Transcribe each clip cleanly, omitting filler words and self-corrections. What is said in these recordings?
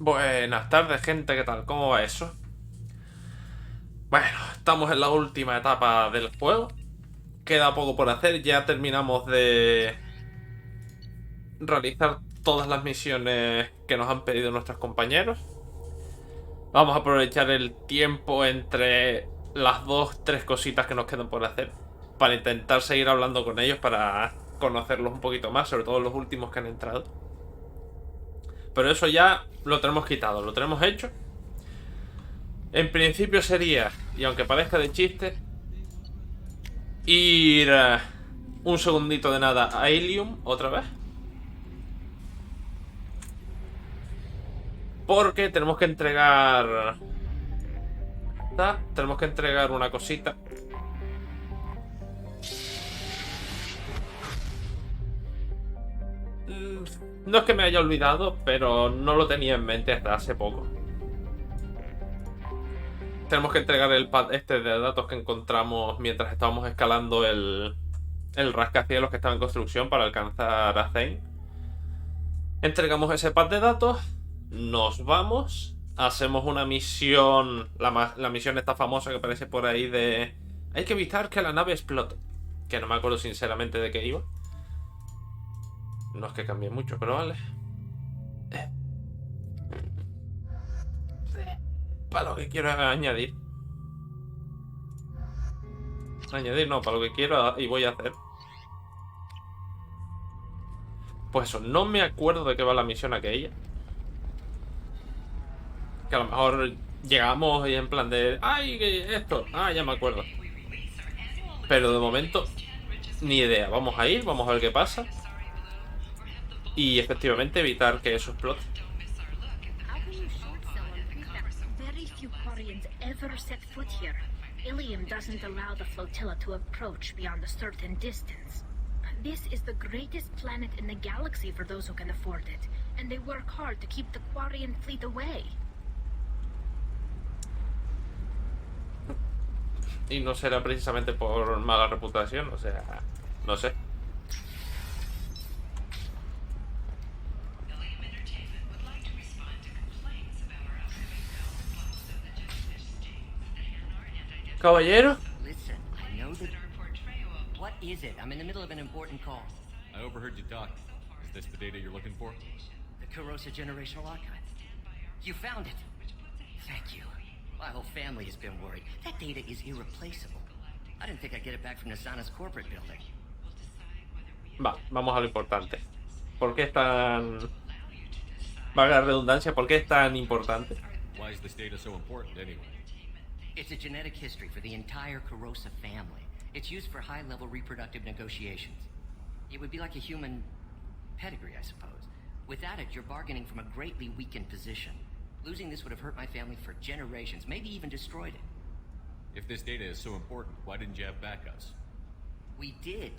Buenas tardes, gente, ¿qué tal? ¿Cómo va eso? Bueno, estamos en la última etapa del juego. Queda poco por hacer, ya terminamos de realizar todas las misiones que nos han pedido nuestros compañeros. Vamos a aprovechar el tiempo entre las dos, tres cositas que nos quedan por hacer para intentar seguir hablando con ellos, para conocerlos un poquito más, sobre todo los últimos que han entrado. Pero eso ya lo tenemos quitado, lo tenemos hecho. En principio sería, y aunque parezca de chiste, ir un segundito de nada a Ilium otra vez. Porque tenemos que entregar... Tenemos que entregar una cosita. No es que me haya olvidado, pero no lo tenía en mente hasta hace poco. Tenemos que entregar el pad este de datos que encontramos mientras estábamos escalando el rascacielos que estaba en construcción para alcanzar a Zane. Entregamos ese pad de datos, nos vamos, hacemos una misión, la misión esta famosa que aparece por ahí de... Hay que evitar que la nave explote. Que no me acuerdo sinceramente de qué iba. No es que cambie mucho, pero vale. Para lo que quiero añadir. Añadir no, para lo que quiero y voy a hacer. Pues eso, no me acuerdo de qué va la misión aquella. Que a lo mejor llegamos y en plan de... ¡Ay, esto! Ah, ya me acuerdo. Pero de momento, ni idea. Vamos a ir, vamos a ver qué pasa. Y efectivamente evitar que eso explote. Ilium doesn't allow the flotilla to approach beyond a certain distance. This is the greatest planet in the galaxy for those who can afford it, and they work hard to keep the Quarian fleet away. Y no será precisamente por mala reputación, o sea, no sé. Caballero. Listen, I know that... What is it? I'm in the middle of an important call. I overheard you talking. Is this the data you're looking for? The Corrosa Generational Archive. You found it. Thank you. My whole family has been worried. That data is irreplaceable. I didn't think I'd get it back from Nasana's corporate building. Vamos a lo importante. ¿Por qué es tan... Valga la redundancia, ¿por qué es tan importante? Why is this data so important anyway? It's a genetic history for the entire Corrosa family. It's used for high-level reproductive negotiations. It would be like a human pedigree, I suppose. Without it, you're bargaining from a greatly weakened position. Losing this would have hurt my family for generations, maybe even destroyed it. If this data is so important, why didn't you have backups? We did.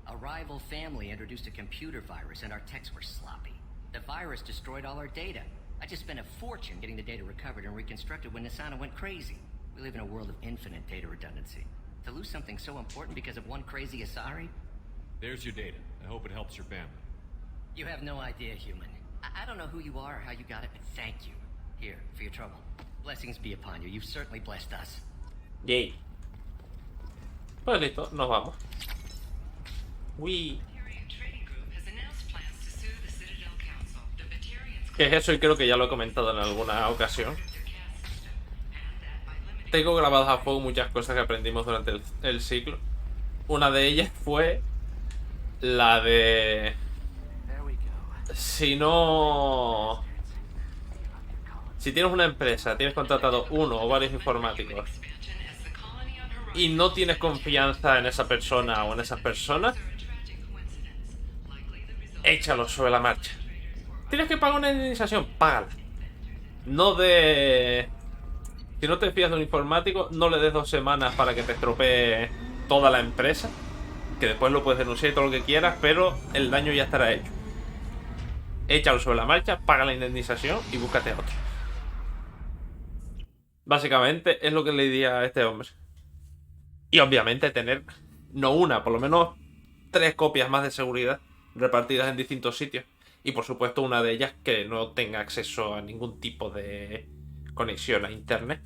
A rival family introduced a computer virus, and our techs were sloppy. The virus destroyed all our data. I just spent a fortune getting the data recovered and reconstructed when Nasana went crazy. We live in a world of infinite data redundancy. To lose something so important because of one crazy Asari? There's your data. I hope it helps your family. You have no idea, human. I don't know who you are or how you got it, but thank you. Here, for your trouble. Blessings be upon you. You've certainly blessed us. Yay. Pues listo, nos vamos. Uy. ¿Qué es eso? Y creo que ya lo he comentado en alguna ocasión. Tengo grabadas a fuego muchas cosas que aprendimos durante el ciclo. Una de ellas fue la de... Si tienes una empresa, tienes contratado uno o varios informáticos y no tienes confianza en esa persona o en esas personas, échalos sobre la marcha. Tienes que pagar una indemnización, págala. No de... Si no te fías de un informático, no le des 2 semanas para que te estropee toda la empresa, que después lo puedes denunciar y todo lo que quieras, pero el daño ya estará hecho. Échalo sobre la marcha, paga la indemnización y búscate otro. Básicamente es lo que le diría a este hombre. Y obviamente tener, no una, por lo menos 3 copias más de seguridad repartidas en distintos sitios. Y por supuesto una de ellas que no tenga acceso a ningún tipo de conexión a internet.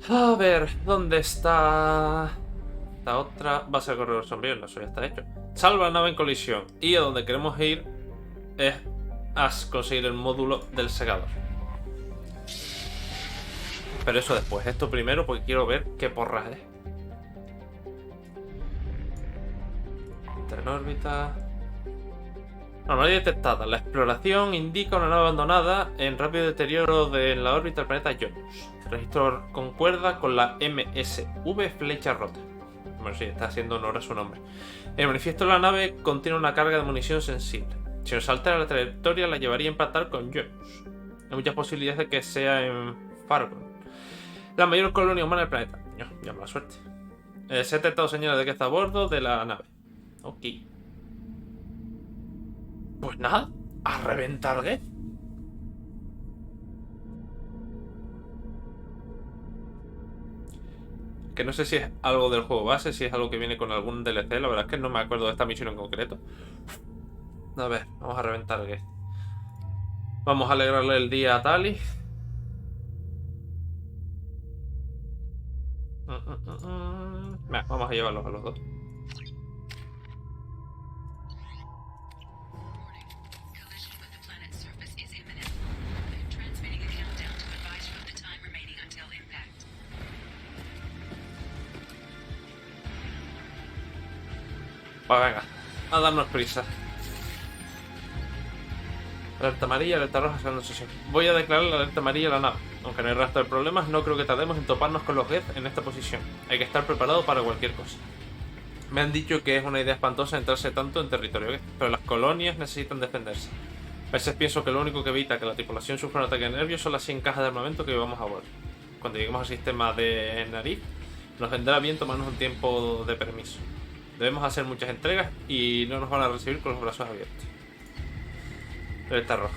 A ver, ¿dónde está esta otra base de corredor sombrío? No, eso ya está hecho. Salva la nave en colisión. Y a donde queremos ir es a conseguir el módulo del Segador. Pero eso después. Esto primero porque quiero ver qué porras es. Entra en órbita. Anomalía detectada. La exploración indica una nave abandonada en rápido deterioro de la órbita del planeta Jones. Registro concuerda con la MSV flecha rota. Bueno, sí, está haciendo honor a su nombre. El manifiesto de la nave contiene una carga de munición sensible. Si nos altera la trayectoria, la llevaría a impactar con Jones. Hay muchas posibilidades de que sea en Fargon, la mayor colonia humana del planeta. Ya mala suerte. Se ha detectado señales de que está a bordo de la nave. Ok. Pues nada, a reventar Geth. Que no sé si es algo del juego base, si es algo que viene con algún DLC. La verdad es que no me acuerdo de esta misión en concreto. A ver, vamos a reventar Geth. Vamos a alegrarle el día a Tali. Vamos a llevarlos a los dos. Pues venga, a darnos prisa. Alerta amarilla, alerta roja, segunda sesión. Voy a declarar la alerta amarilla a la nave. Aunque no hay rastro de problemas, no creo que tardemos en toparnos con los Geth en esta posición. Hay que estar preparado para cualquier cosa. Me han dicho que es una idea espantosa entrarse tanto en territorio Geth, pero las colonias necesitan defenderse. A veces pienso que lo único que evita que la tripulación sufra un ataque de nervios son las 100 cajas de armamento que llevamos a bordo. Cuando lleguemos al sistema de nariz, nos vendrá bien tomarnos un tiempo de permiso. Debemos hacer muchas entregas y no nos van a recibir con los brazos abiertos. Alerta roja.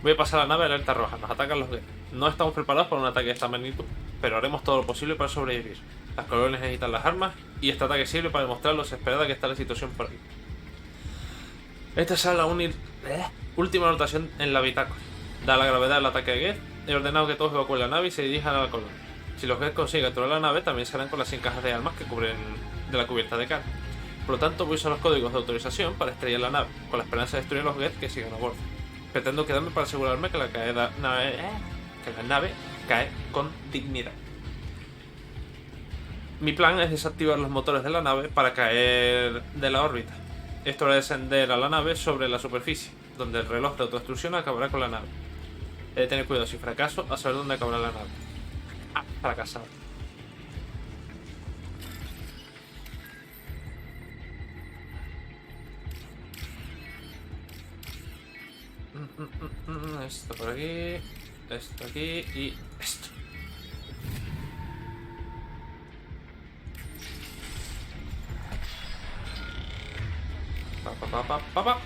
Voy a pasar a la nave de alerta roja. Nos atacan los Geth. No estamos preparados para un ataque de esta magnitud, pero haremos todo lo posible para sobrevivir. Las colonias necesitan las armas y este ataque sirve para demostrar lo desesperada que está la situación por ahí. Esta será la última anotación en la bitácora. Dada la gravedad del ataque de Geth, he ordenado que todos evacúen la nave y se dirijan a la colonia. Si los Geth consiguen capturar la nave, también se harán con las 100 cajas de armas que cubren de la cubierta de carga. Por lo tanto, voy a usar los códigos de autorización para estrellar la nave, con la esperanza de destruir a los Geth que sigan a bordo. Pretendo quedarme para asegurarme que la nave cae con dignidad. Mi plan es desactivar los motores de la nave para caer de la órbita. Esto hará descender a la nave sobre la superficie, donde el reloj de autodestrucción acabará con la nave. He de tener cuidado si fracaso a saber dónde acabará la nave. Fracasado. Esto por aquí, esto aquí y esto. Pa.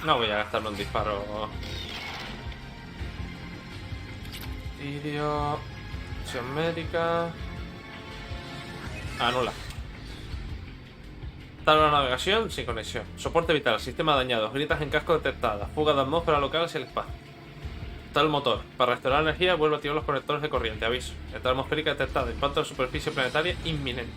No voy a gastarme un disparo. Vídeo. Acción médica. Anula. Tabla de navegación sin conexión. Soporte vital. Sistema dañado. Grietas en casco detectadas. Fuga de atmósfera local hacia el espacio. Está el motor. Para restaurar la energía vuelvo a activar los conectores de corriente. Aviso. Entrada atmosférica detectada. Impacto de superficie planetaria inminente.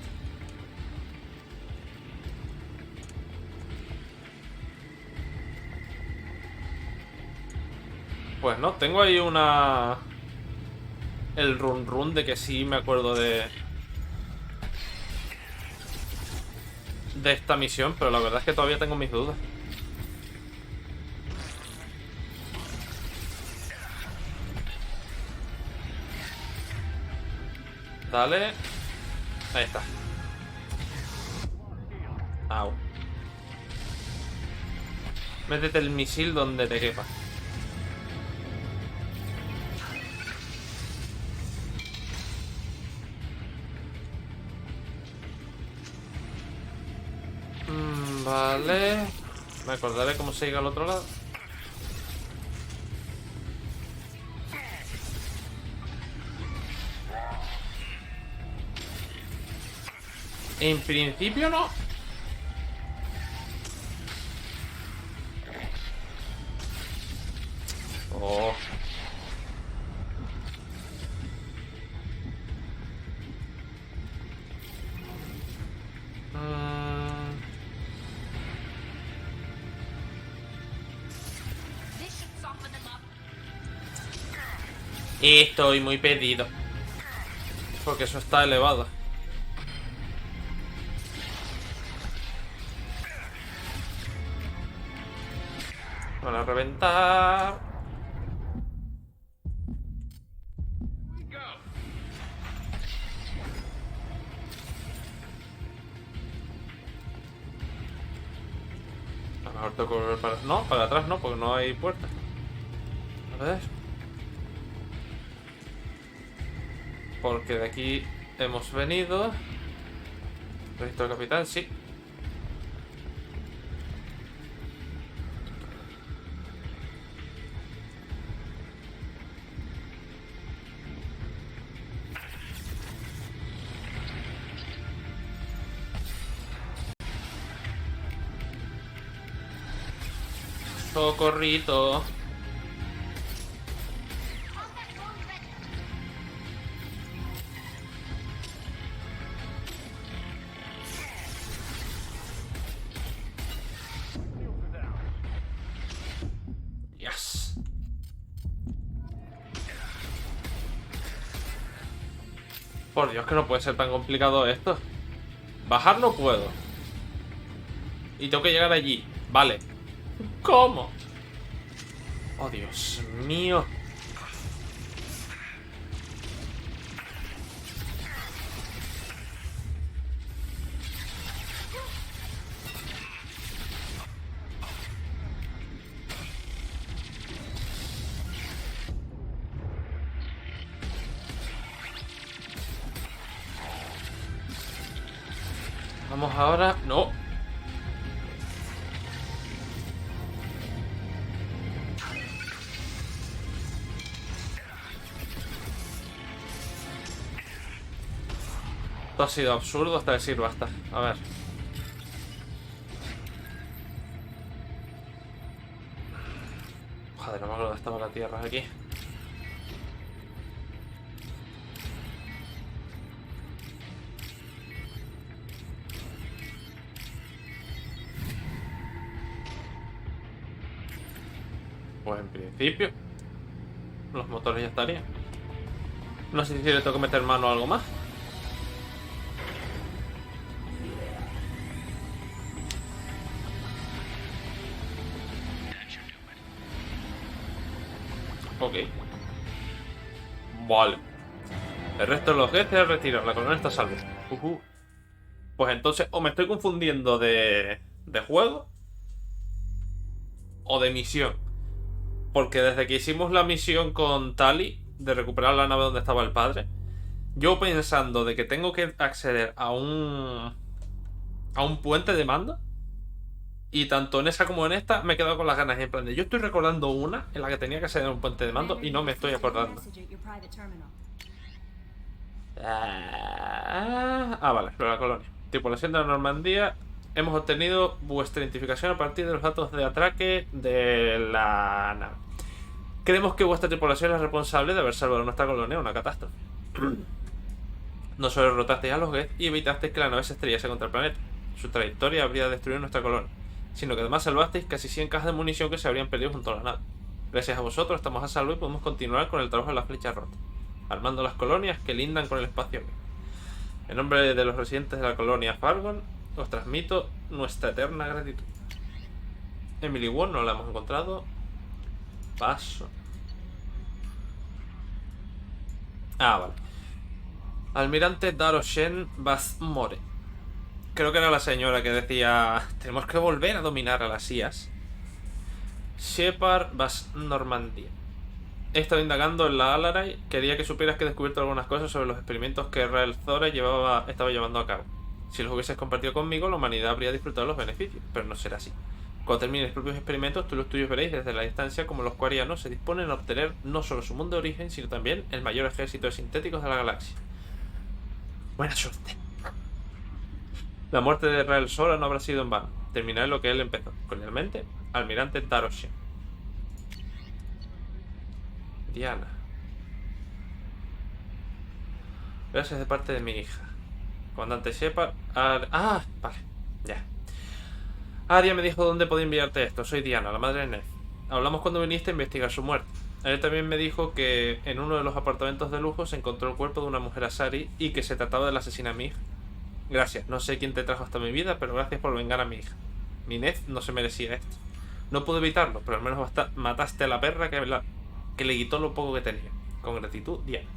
Pues no, tengo ahí el run de que sí me acuerdo de esta misión, pero la verdad es que todavía tengo mis dudas. Dale. Ahí está. Au. Métete el misil donde te quepa. Vale. Me acordaré cómo se llega al otro lado. En principio no. Oh. Estoy muy perdido. Porque eso está elevado. Van a reventar. A lo mejor tengo que volver para... No, para atrás no, porque no hay puerta. A ver. Porque de aquí hemos venido. Registro del capitán, sí. Socorrito. Yes. Por Dios, que no puede ser tan complicado esto. Bajar no puedo. Y tengo que llegar allí. Vale. ¿Cómo? Oh, Dios mío. Vamos ahora. No. Esto ha sido absurdo hasta decir basta. A ver. Joder, no me acuerdo dónde estaba la tierra aquí. Pues en principio los motores ya estarían. No sé si le tengo que meter mano o algo más. Ok. Vale. El resto de los jefes se retiran. La colonia está a salvo. Pues entonces o me estoy confundiendo de juego o de misión. Porque desde que hicimos la misión con Tali de recuperar la nave donde estaba el padre, yo pensando de que tengo que acceder a un puente de mando, y tanto en esa como en esta me he quedado con las ganas en plan de yo estoy recordando una en la que tenía que acceder a un puente de mando y no me estoy acordando. Vale, pero la colonia. Tripulación de la Normandía. Hemos obtenido vuestra identificación a partir de los datos de atraque de la nave. Creemos que vuestra tripulación es responsable de haber salvado nuestra colonia de una catástrofe. No solo derrotasteis a los Geth y evitasteis que la nave se estrellase contra el planeta. Su trayectoria habría destruido nuestra colonia, sino que además salvasteis casi 100 cajas de munición que se habrían perdido junto a la nave. Gracias a vosotros estamos a salvo y podemos continuar con el trabajo de la flecha rota, armando las colonias que lindan con el espacio. En nombre de los residentes de la colonia Fargon, os transmito nuestra eterna gratitud. Emily Wong no la hemos encontrado. Paso. Vale. Almirante Daroshen Basmore. Creo que era la señora que decía tenemos que volver a dominar a las IAs. Shepard Bas Normandía. He estado indagando en la Alarai. Quería que supieras que he descubierto algunas cosas sobre los experimentos que Rael Zora estaba llevando a cabo. Si los hubieses compartido conmigo, la humanidad habría disfrutado de los beneficios, pero no será así. Cuando termine los propios experimentos, tú y los tuyos veréis desde la distancia como los quarianos se disponen a obtener no solo su mundo de origen, sino también el mayor ejército de sintéticos de la galaxia. Buena suerte. La muerte de Israel Sora no habrá sido en vano. Terminaré lo que él empezó. Cordialmente, almirante Taroshi. Diana. Gracias de parte de mi hija. Comandante Shepard. Vale. Ya. Aria me dijo dónde podía enviarte esto. Soy Diana, la madre de Ned. Hablamos cuando viniste a investigar su muerte. Él también me dijo que en uno de los apartamentos de lujo se encontró el cuerpo de una mujer asari y que se trataba de la asesina a mi hija. Gracias, no sé quién te trajo hasta mi vida, pero gracias por vengar a mi hija. Mi Ned no se merecía esto. No pude evitarlo, pero al menos mataste a la perra que le quitó lo poco que tenía. Con gratitud, Diana.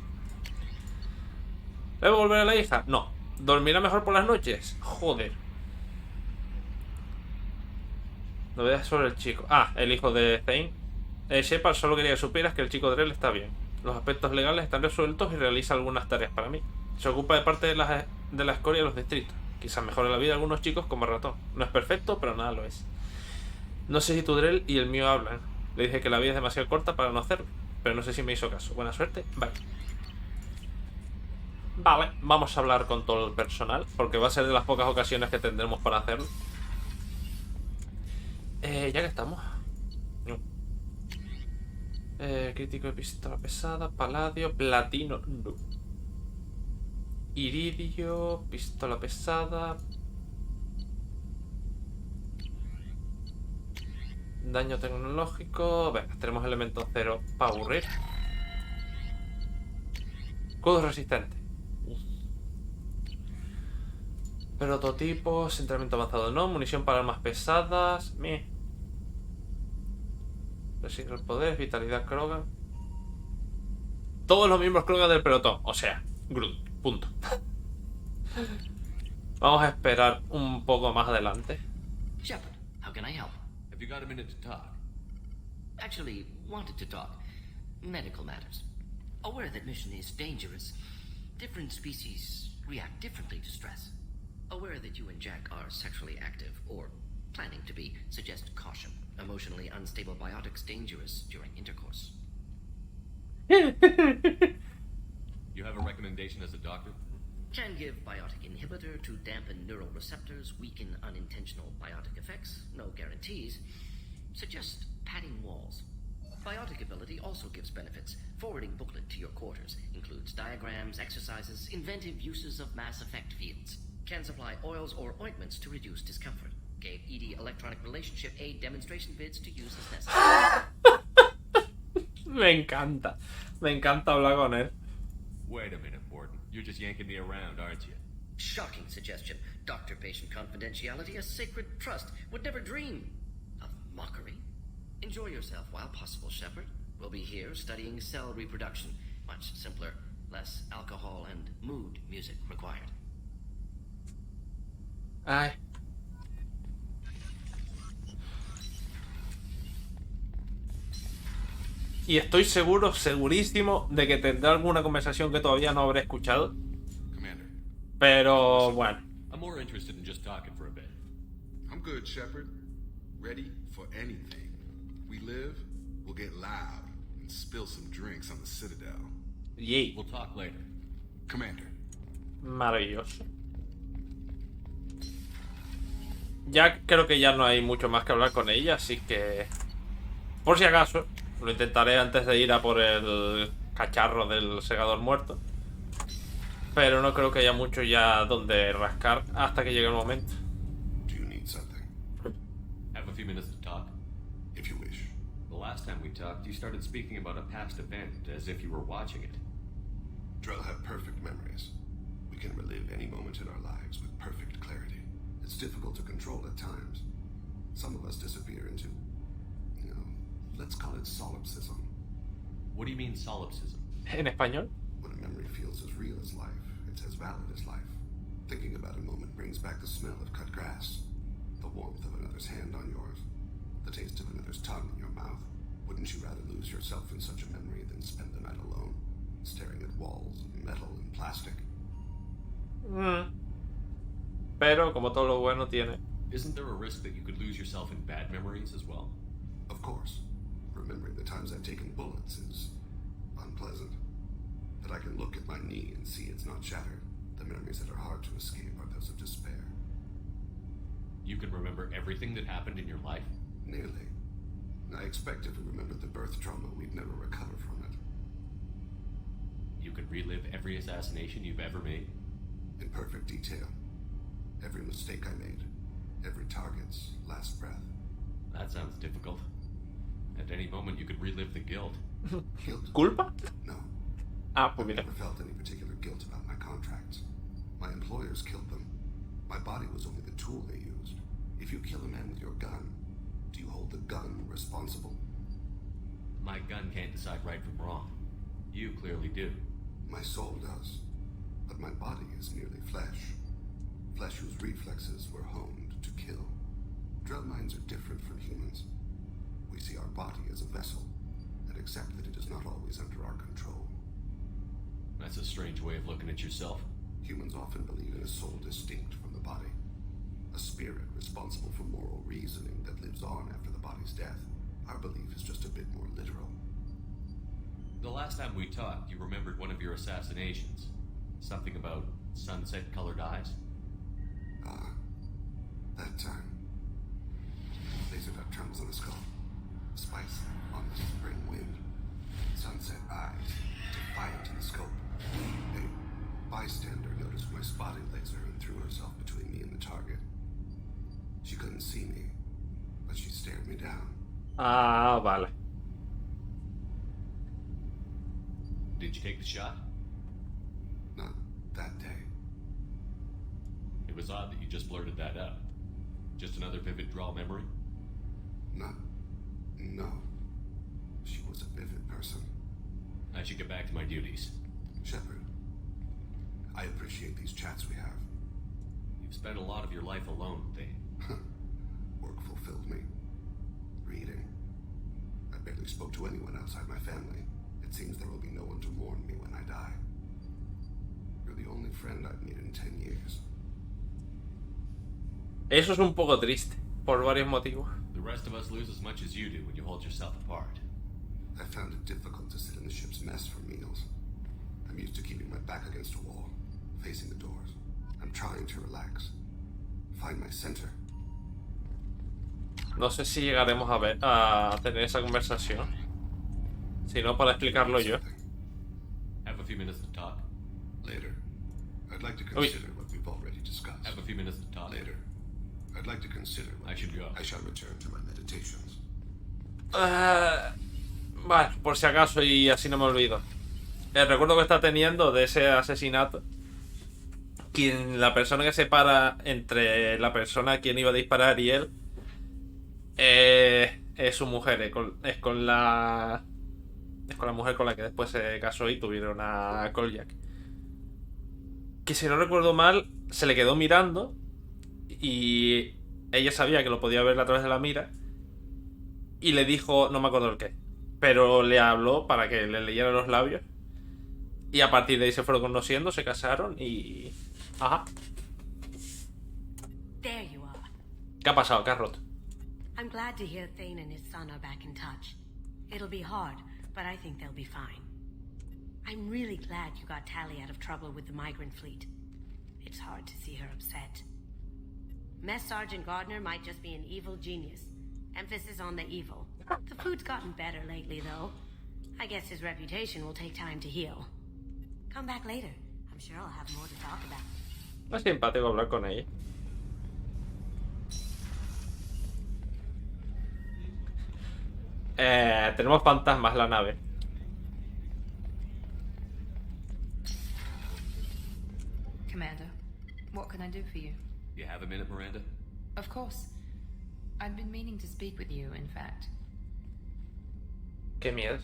¿Debo volver a la hija? No. ¿Dormirá mejor por las noches? Joder. Novedades sobre el chico. El hijo de Zane. Shepard solo quería que supieras que el chico Drell está bien. Los aspectos legales están resueltos y realiza algunas tareas para mí. Se ocupa de parte de la escoria de los distritos. Quizás mejore la vida de algunos chicos como ratón. No es perfecto, pero nada lo es. No sé si tu Drell y el mío hablan. Le dije que la vida es demasiado corta para no hacerlo, pero no sé si me hizo caso. Buena suerte. Bye. Vale, vamos a hablar con todo el personal, porque va a ser de las pocas ocasiones que tendremos para hacerlo. Ya que estamos. Crítico de pistola pesada, paladio, platino, no. Iridio, pistola pesada. Daño tecnológico. Venga, tenemos elemento 0 para aburrir. Escudo resistente. Prototipos, entrenamiento avanzado no, munición para armas pesadas. Resiste el poder, vitalidad Krogan. Todos los miembros Krogan del pelotón, o sea, Groot, punto. Vamos a esperar un poco más adelante. Shepard, how can I help? Have you got a minute to talk? Actually, wanted to talk. Medical matters. Aware that mission is dangerous. Different species react differently to stress. Aware that you and Jack are sexually active, or planning to be, suggest caution. Emotionally unstable biotics dangerous during intercourse. You have a recommendation as a doctor? Can give biotic inhibitor to dampen neural receptors, weaken unintentional biotic effects. No guarantees. Suggest padding walls. Biotic ability also gives benefits. Forwarding booklet to your quarters. Includes diagrams, exercises, inventive uses of mass effect fields. Can supply oils or ointments to reduce discomfort. Gave ED electronic relationship aid demonstration vids to use as necessary. Me encanta hablar con él. Wait a minute, Morton. You're just yanking me around, aren't you? Shocking suggestion. Doctor-patient confidentiality, a sacred trust. Would never dream of mockery. Enjoy yourself while possible, Shepard. We'll be here studying cell reproduction. Much simpler, less alcohol and mood music required. Ay. Y estoy segurísimo de que tendrá alguna conversación que todavía no habré escuchado. Commander. Pero bueno. I'm more interested in just talking for a bit. I'm good, Shepard. Ready for anything. We live, we'll get loud and spill some drinks on the Citadel. Yay. We'll talk later. Commander. Maravilloso. Ya creo que ya no hay mucho más que hablar con ella, así que por si acaso lo intentaré antes de ir a por el cacharro del segador muerto. Pero no creo que haya mucho ya donde rascar hasta que llegue el momento. Do you need something? Have a few minutes to talk? If you wish. The last time we talked, you started speaking about a past event as if you were watching it. Drell have perfect memories. We can relive any moment in our lives with perfect clarity. It's difficult to control at times. Some of us disappear into, let's call it solipsism. What do you mean solipsism? En español. When a memory feels as real as life, it's as valid as life. Thinking about a moment brings back the smell of cut grass, the warmth of another's hand on yours, the taste of another's tongue in your mouth. Wouldn't you rather lose yourself in such a memory than spend the night alone, staring at walls of metal and plastic? Pero como todo lo bueno tiene. Isn't there a risk that you could lose yourself in bad memories as well? Of course. Remembering the times I've taken bullets is unpleasant. But I can look at my knee and see it's not shattered. The memories that are hard to escape are those of despair. You can remember everything that happened in your life? Nearly. I expect if we remembered the birth trauma, we'd never recover from it. You can relive every assassination you've ever made? In perfect detail. Every mistake I made. Every target's last breath. That sounds difficult. At any moment you could relive the guilt. Guilt? ¿Culpa? No. Ah, pues I've mira. never felt any particular guilt about my contracts. My employers killed them. My body was only the tool they used. If you kill a man with your gun, do you hold the gun responsible? My gun can't decide right from wrong. You clearly do. My soul does. But my body is merely flesh. Flesh whose reflexes were honed to kill. Drell minds are different from humans. We see our body as a vessel, and accept that it is not always under our control. That's a strange way of looking at yourself. Humans often believe in a soul distinct from the body. A spirit responsible for moral reasoning that lives on after the body's death. Our belief is just a bit more literal. The last time we talked, you remembered one of your assassinations. Something about sunset-colored eyes? That time. Laser dot trembles on the skull. Spice on the spring wind. Sunset eyes, defiant in the scope. A bystander noticed my spotting laser and threw herself between me and the target. She couldn't see me, but she stared me down. Ah, vale. Did you take the shot? Not that day. It was odd that you just blurted that out. Just another vivid draw memory? No. She was a vivid person. I should get back to my duties. Shepard, I appreciate these chats we have. You've spent a lot of your life alone, Thane. Work fulfilled me. Reading. I barely spoke to anyone outside my family. It seems there will be no one to mourn me when I die. You're the only friend I've made in 10 years. Eso es un poco triste, por varios motivos. The rest of us lose as much as you do when you hold yourself apart. I found it difficult to sit in the ship's mess for meals. I'm used to keeping my back against a wall, facing the doors. I'm trying to relax. Find my center. No sé si llegaremos a tener esa conversación. Si no, para explicarlo yo. Have a few minutes to talk. Later. I'd like to consider what we've already discussed. Have a few minutes to talk. Later. I'd like to consider what I should go. I shall return to my meditations. Vale, por si acaso y así no me olvido. El recuerdo que está teniendo de ese asesinato. La persona que separa entre la persona a quien iba a disparar y él es su mujer. Es con la mujer con la que después se casó y tuvieron a Kolyak. Que si no recuerdo mal, se le quedó mirando y ella sabía que lo podía ver a través de la mira y le dijo, no me acuerdo el qué, pero le habló para que le leyera los labios y a partir de ahí se fueron conociendo, se casaron y... Ajá. There you are. ¿Qué ha pasado? ¿Qué has roto? I'm glad to hear Thane and his son are back in touch. It'll be hard, but I think they'll be fine. I'm really glad you got Tally out of trouble with the migrant fleet. It's hard to see her upset. Mess Sergeant Gardner might just be an evil genius. Emphasis on the evil. The food's gotten better lately, though. I guess his reputation will take time to heal. Come back later. I'm sure I'll have more to talk about. Es simpático hablar con ella. Tenemos fantasmas en la nave. Commander, what can I do for you? You have a minute, Miranda? Of course. I've been meaning to speak with you, in fact. Qué miedo.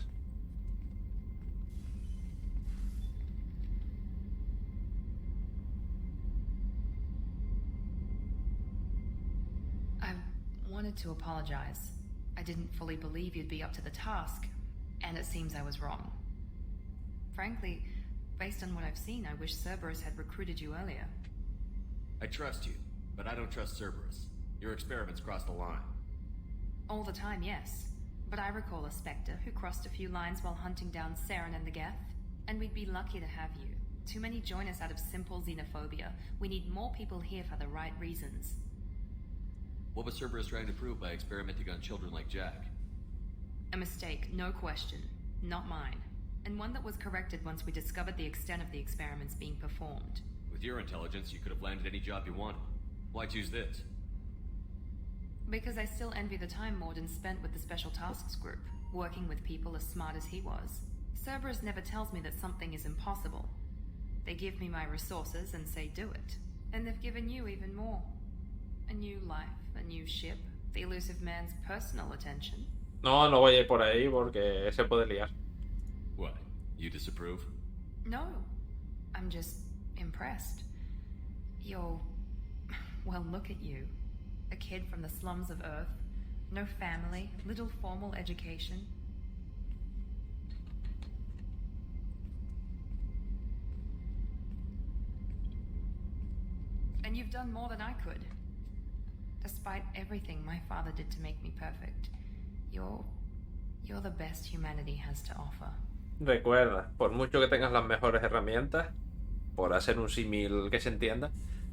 I wanted to apologize. I didn't fully believe you'd be up to the task, and it seems I was wrong. Frankly, based on what I've seen, I wish Cerberus had recruited you earlier. I trust you, but I don't trust Cerberus. Your experiments crossed the line. All the time, yes. But I recall a Spectre who crossed a few lines while hunting down Saren and the Geth. And we'd be lucky to have you. Too many join us out of simple xenophobia. We need more people here for the right reasons. What was Cerberus trying to prove by experimenting on children like Jack? A mistake, no question. Not mine. And one that was corrected once we discovered the extent of the experiments being performed. With your intelligence, you could have landed any job you wanted. Why choose this? Because I still envy the time Morden spent with the Special Tasks Group, working with people as smart as he was. Cerberus never tells me that something is impossible. They give me my resources and say do it. And they've given you even more. A new life, a new ship, the elusive man's personal attention. No, no voy a ir por ahí porque se puede liar. What? You disapprove? No. I'm just impressed. You're... well, look at you. A kid from the slums of Earth. No family, little formal education. And you've done more than I could. Despite everything my father did to make me perfect, you're the best humanity has to offer. Recuerda, por mucho que tengas las mejores herramientas, por hacer un símil que se entienda,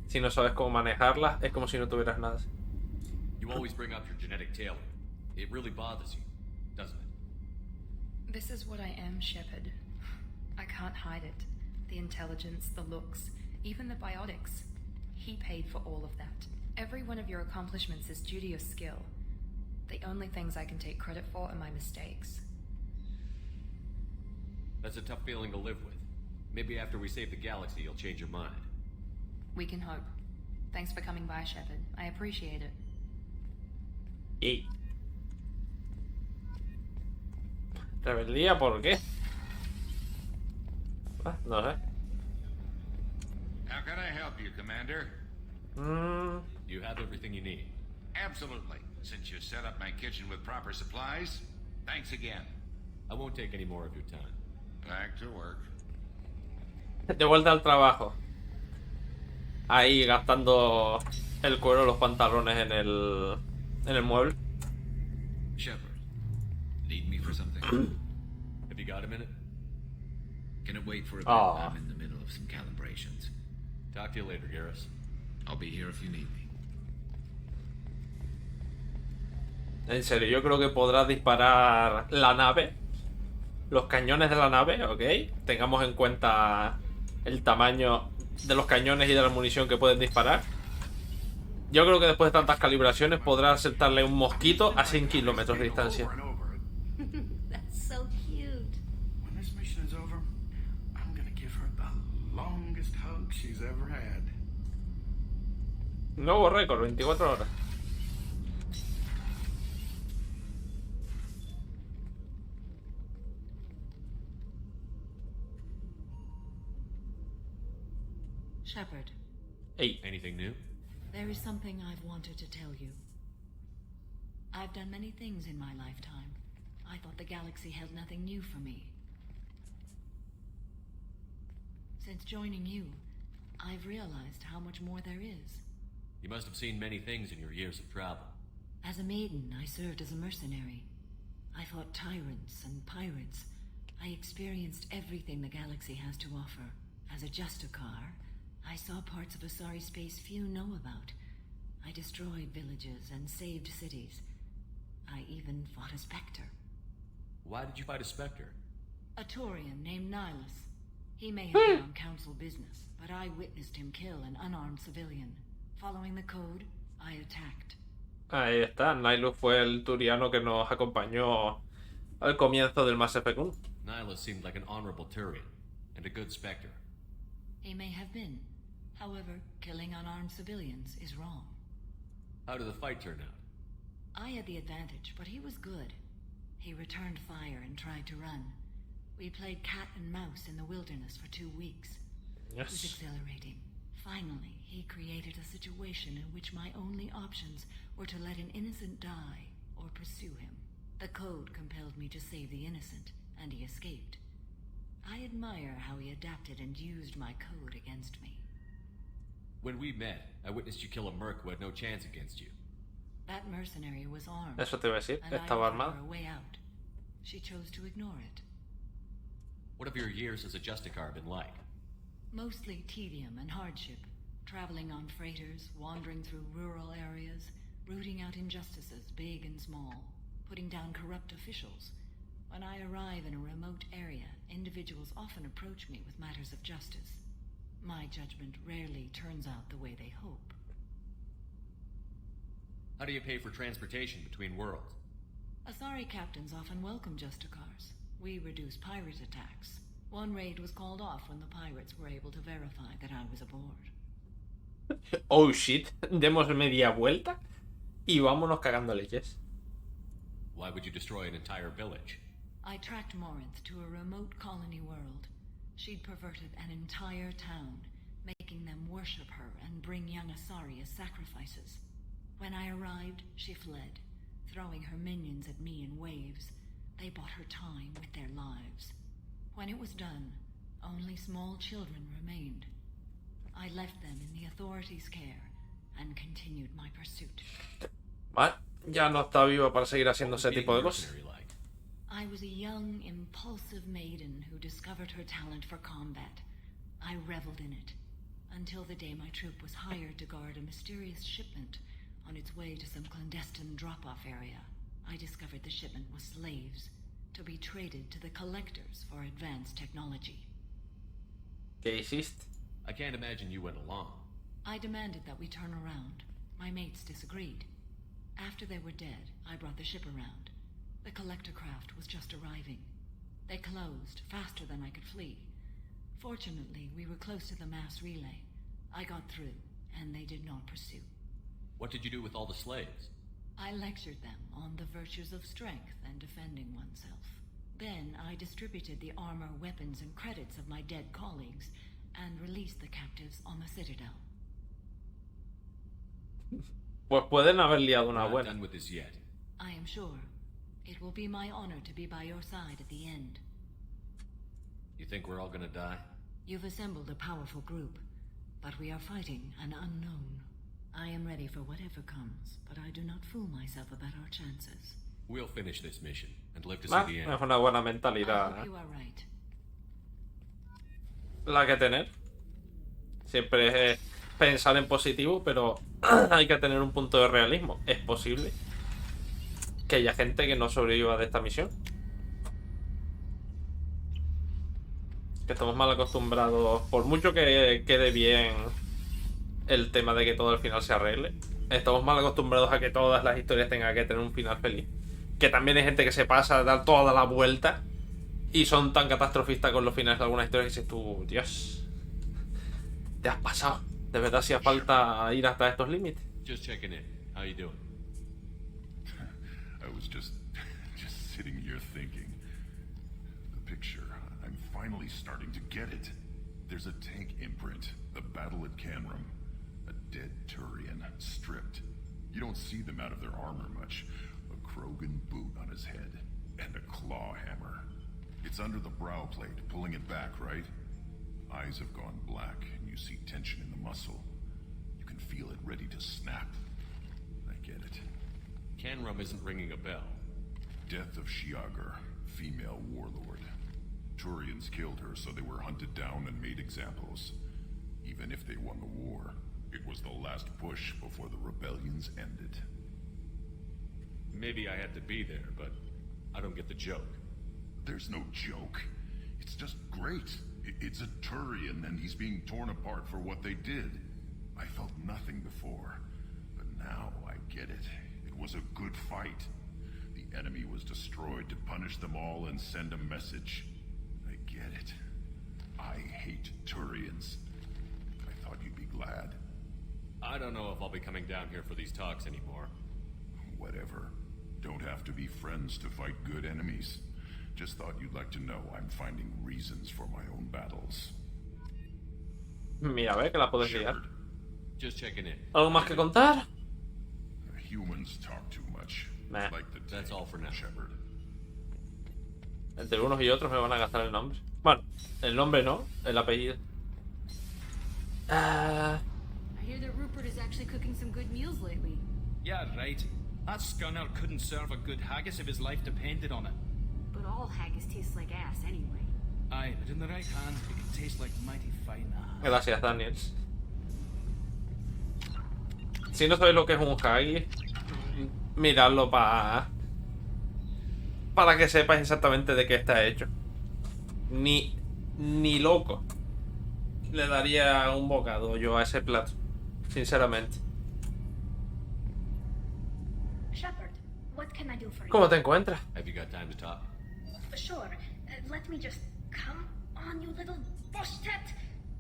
si no sabes cómo manejarlas, es como si no tuvieras nada. You always bring up your genetic tailoring. It really bothers you, doesn't it? This is what I am, Shepard. I can't hide it. The intelligence, the looks, even the biotics. He paid for all of that. Every one of your accomplishments is due to your skill. The only things I can take credit for are my mistakes. That's a tough feeling to live with. Maybe after we save the galaxy, you'll change your mind. We can hope. Thanks for coming by, Shepard. I appreciate it. ¿Y? ¿Rebeldía por qué? Ah, no sé. How can I help you, Commander? You have everything you need. Absolutely. Since you set up my kitchen with proper supplies, thanks again. I won't take any more of your time. Back to work. De vuelta al trabajo. Ahí gastando el cuero de los pantalones en el mueble. Shepard, need me for something? Have you got a minute? Can it wait for a bit? Aw. I'm in the middle of some calibrations. Talk to you later, Garrus. I'll be here if you need me. En serio, yo creo que podrás disparar la nave, los cañones de la nave, ¿ok? Tengamos en cuenta el tamaño de los cañones y de la munición que pueden disparar. Yo creo que después de tantas calibraciones podrás aceptarle un mosquito a 100 kilómetros de distancia. That's so cute. When this mission is over, I'm gonna give her the longest hug she's ever had. Nuevo récord, 24 horas. Shepard, Ey, Anything new? there is something I've wanted to tell you. I've done many things in my lifetime. I thought the galaxy held nothing new for me. Since joining you, I've realized how much more there is. You must have seen many things in your years of travel. As a maiden, I served as a mercenary. I fought tyrants and pirates. I experienced everything the galaxy has to offer. As a Justicar, I saw parts of Asari space few know about. I destroyed villages and saved cities. I even fought a Spectre. Why did you fight a Spectre? A Taurian named Nihilus. He may have been on council business, but I witnessed him kill an unarmed civilian. Following the code, I attacked. ahí está. Nihilus fue el turiano que nos acompañó al comienzo del Mass Effect 1. Nihilus seemed like an honorable Turian, and a good Spectre. He may have been. However, killing unarmed civilians is wrong. How did the fight turn out? I had the advantage, but he was good. He returned fire and tried to run. We played cat and mouse in the wilderness for 2 weeks. It was Yes. exhilarating. Finally, he created a situation in which my only options were to let an innocent die or pursue him. The code compelled me to save the innocent, and he escaped. I admire how he adapted and used my code against me. When we met, I witnessed you kill a merc who had no chance against you. That mercenary was armed, Eso te iba a decir. and I Estaba offered armado. her a way out. She chose to ignore it. What have your years as a Justicar been like? Mostly tedium and hardship, traveling on freighters, wandering through rural areas. rooting out injustices, big and small, putting down corrupt officials. When I arrive in a remote area, individuals often approach me with matters of justice. My judgment rarely turns out the way they hope. How do you pay for transportation between worlds? Asari captains often welcome Justicars. We reduce pirate attacks. One raid was called off when the pirates were able to verify that I was aboard. Oh shit, demos media vuelta y vámonos cagando leches. Why would you destroy an entire village? I tracked Morinth to a remote colony world. She'd perverted an entire town, making them worship her and bring young Asari as sacrifices. When I arrived, she fled, throwing her minions at me in waves. They bought her time with their lives. When it was done, only small children remained. I left them in the authorities' care and continued my pursuit. Vale, ya no está viva para seguir haciendo ese tipo de cosas. I was a young, impulsive maiden who discovered her talent for combat. I reveled in it, until the day my troop was hired to guard a mysterious shipment on its way to some clandestine drop-off area. I discovered the shipment was slaves, to be traded to the collectors for advanced technology. ¿Qué hiciste? I can't imagine you went along. I demanded that we turn around. My mates disagreed. After they were dead, I brought the ship around. The collector craft was just arriving. They closed faster than I could flee. Fortunately, we were close to the mass relay. I got through, and they did not pursue. What did you do with all the slaves? I lectured them on the virtues of strength and defending oneself. Then I distributed the armor, weapons, and credits of my dead colleagues and released the captives on the Citadel. Pues pueden haber liado una We're not buena. done with this yet. I am sure. It will be my honor to be by your side at the end. You think we're all gonna die? You've assembled a powerful group, but we are fighting an unknown. I am ready for whatever comes, but I do not fool myself about our chances. We'll finish this mission and live to see Ah, the end. es una buena I mentalidad hope you are right. la que tener. Siempre es pensar en positivo, pero hay que tener un punto de realismo. Es posible que haya gente que no sobreviva de esta misión. Que estamos mal acostumbrados, por mucho que quede bien el tema de que todo al final se arregle, estamos mal acostumbrados a que todas las historias tengan que tener un final feliz. Que también hay gente que se pasa a dar toda la vuelta y son tan catastrofistas con los finales de algunas historias que dices tú, Dios, te has pasado. De verdad hacía falta ir hasta estos límites. Just checking in. How you doing? I was just sitting here thinking. The picture, I'm finally starting to get it. There's a tank imprint, the battle at Canrum. A dead Turian, stripped. You don't see them out of their armor much. A Krogan boot on his head, and a claw hammer. It's under the brow plate, pulling it back, right? Eyes have gone black, and you see tension in the muscle. You can feel it ready to snap. I get it. Canrum isn't ringing a bell. Death of Shiagar, female warlord. Turians killed her, so they were hunted down and made examples. Even if they won the war, it was the last push before the rebellions ended. Maybe I had to be there, but I don't get the joke. There's no joke. It's just great. It's a Turian, and he's being torn apart for what they did. I felt nothing before, but now I get it. It was a good fight. The enemy was destroyed to punish them all and send a message. I get it. I hate Turians. I thought you'd be glad. I don't know if I'll be coming down here for these talks anymore. Whatever. Don't have to be friends to fight good enemies. Just thought you'd like to know I'm finding reasons for my own battles. Mira, a ver que la puedes liar. Shepard, Just checking in. ¿Algo más que contar? humans talk too much. Nah. Like the That's all for now. Shepard. Entre unos y otros me van a gastar el nombre. Bueno, el nombre no, el apellido. I hear that Rupert is actually cooking some good meals lately. Yeah, right. That scunner couldn't serve a good haggis if his life depended on it. But all haggis tastes like ass anyway. Aye, but in the right hands, it can taste like mighty fine ass. Gracias, Daniels. Si no sabéis lo que es un haggis, mirarlo para que sepáis exactamente de qué está hecho. Ni loco le daría un bocado yo a ese plato, sinceramente. Shepard, what can I do for you? ¿Cómo te encuentras? Have you got time to talk? Sure. Let me just come on, you little bushtet.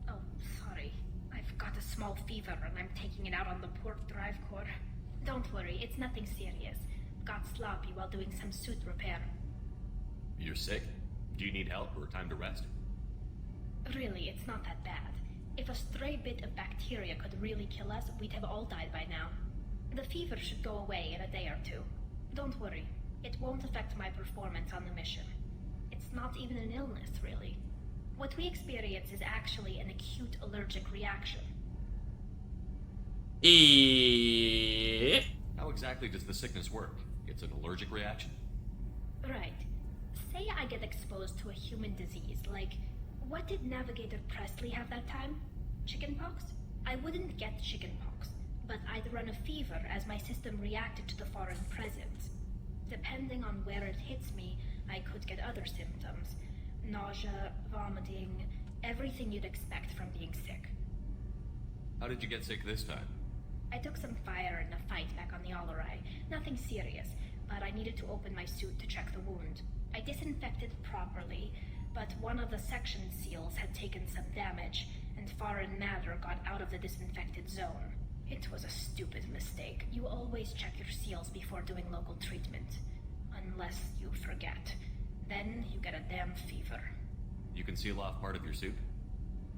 Oh, sorry. I've got a small fever and I'm taking it out on the port drive core. Don't worry, it's nothing serious. Got sloppy while doing some suit repair. You're sick? Do you need help or time to rest? Really, it's not that bad. If a stray bit of bacteria could really kill us, we'd have all died by now. The fever should go away in a day or two. Don't worry, it won't affect my performance on the mission. It's not even an illness, really. What we experience is actually an acute allergic reaction. How exactly does the sickness work? It's an allergic reaction? Right. Say I get exposed to a human disease, like, what did Navigator Presley have that time? Chickenpox? I wouldn't get chickenpox, but I'd run a fever as my system reacted to the foreign presence. Depending on where it hits me, I could get other symptoms. Nausea, vomiting, everything you'd expect from being sick. How did you get sick this time? I took some fire in a fight back on the Allerai. Nothing serious, but I needed to open my suit to check the wound. I disinfected properly, but one of the section seals had taken some damage, and foreign matter got out of the disinfected zone. It was a stupid mistake. You always check your seals before doing local treatment. Unless you forget. Then you get a damn fever. You can seal off part of your suit?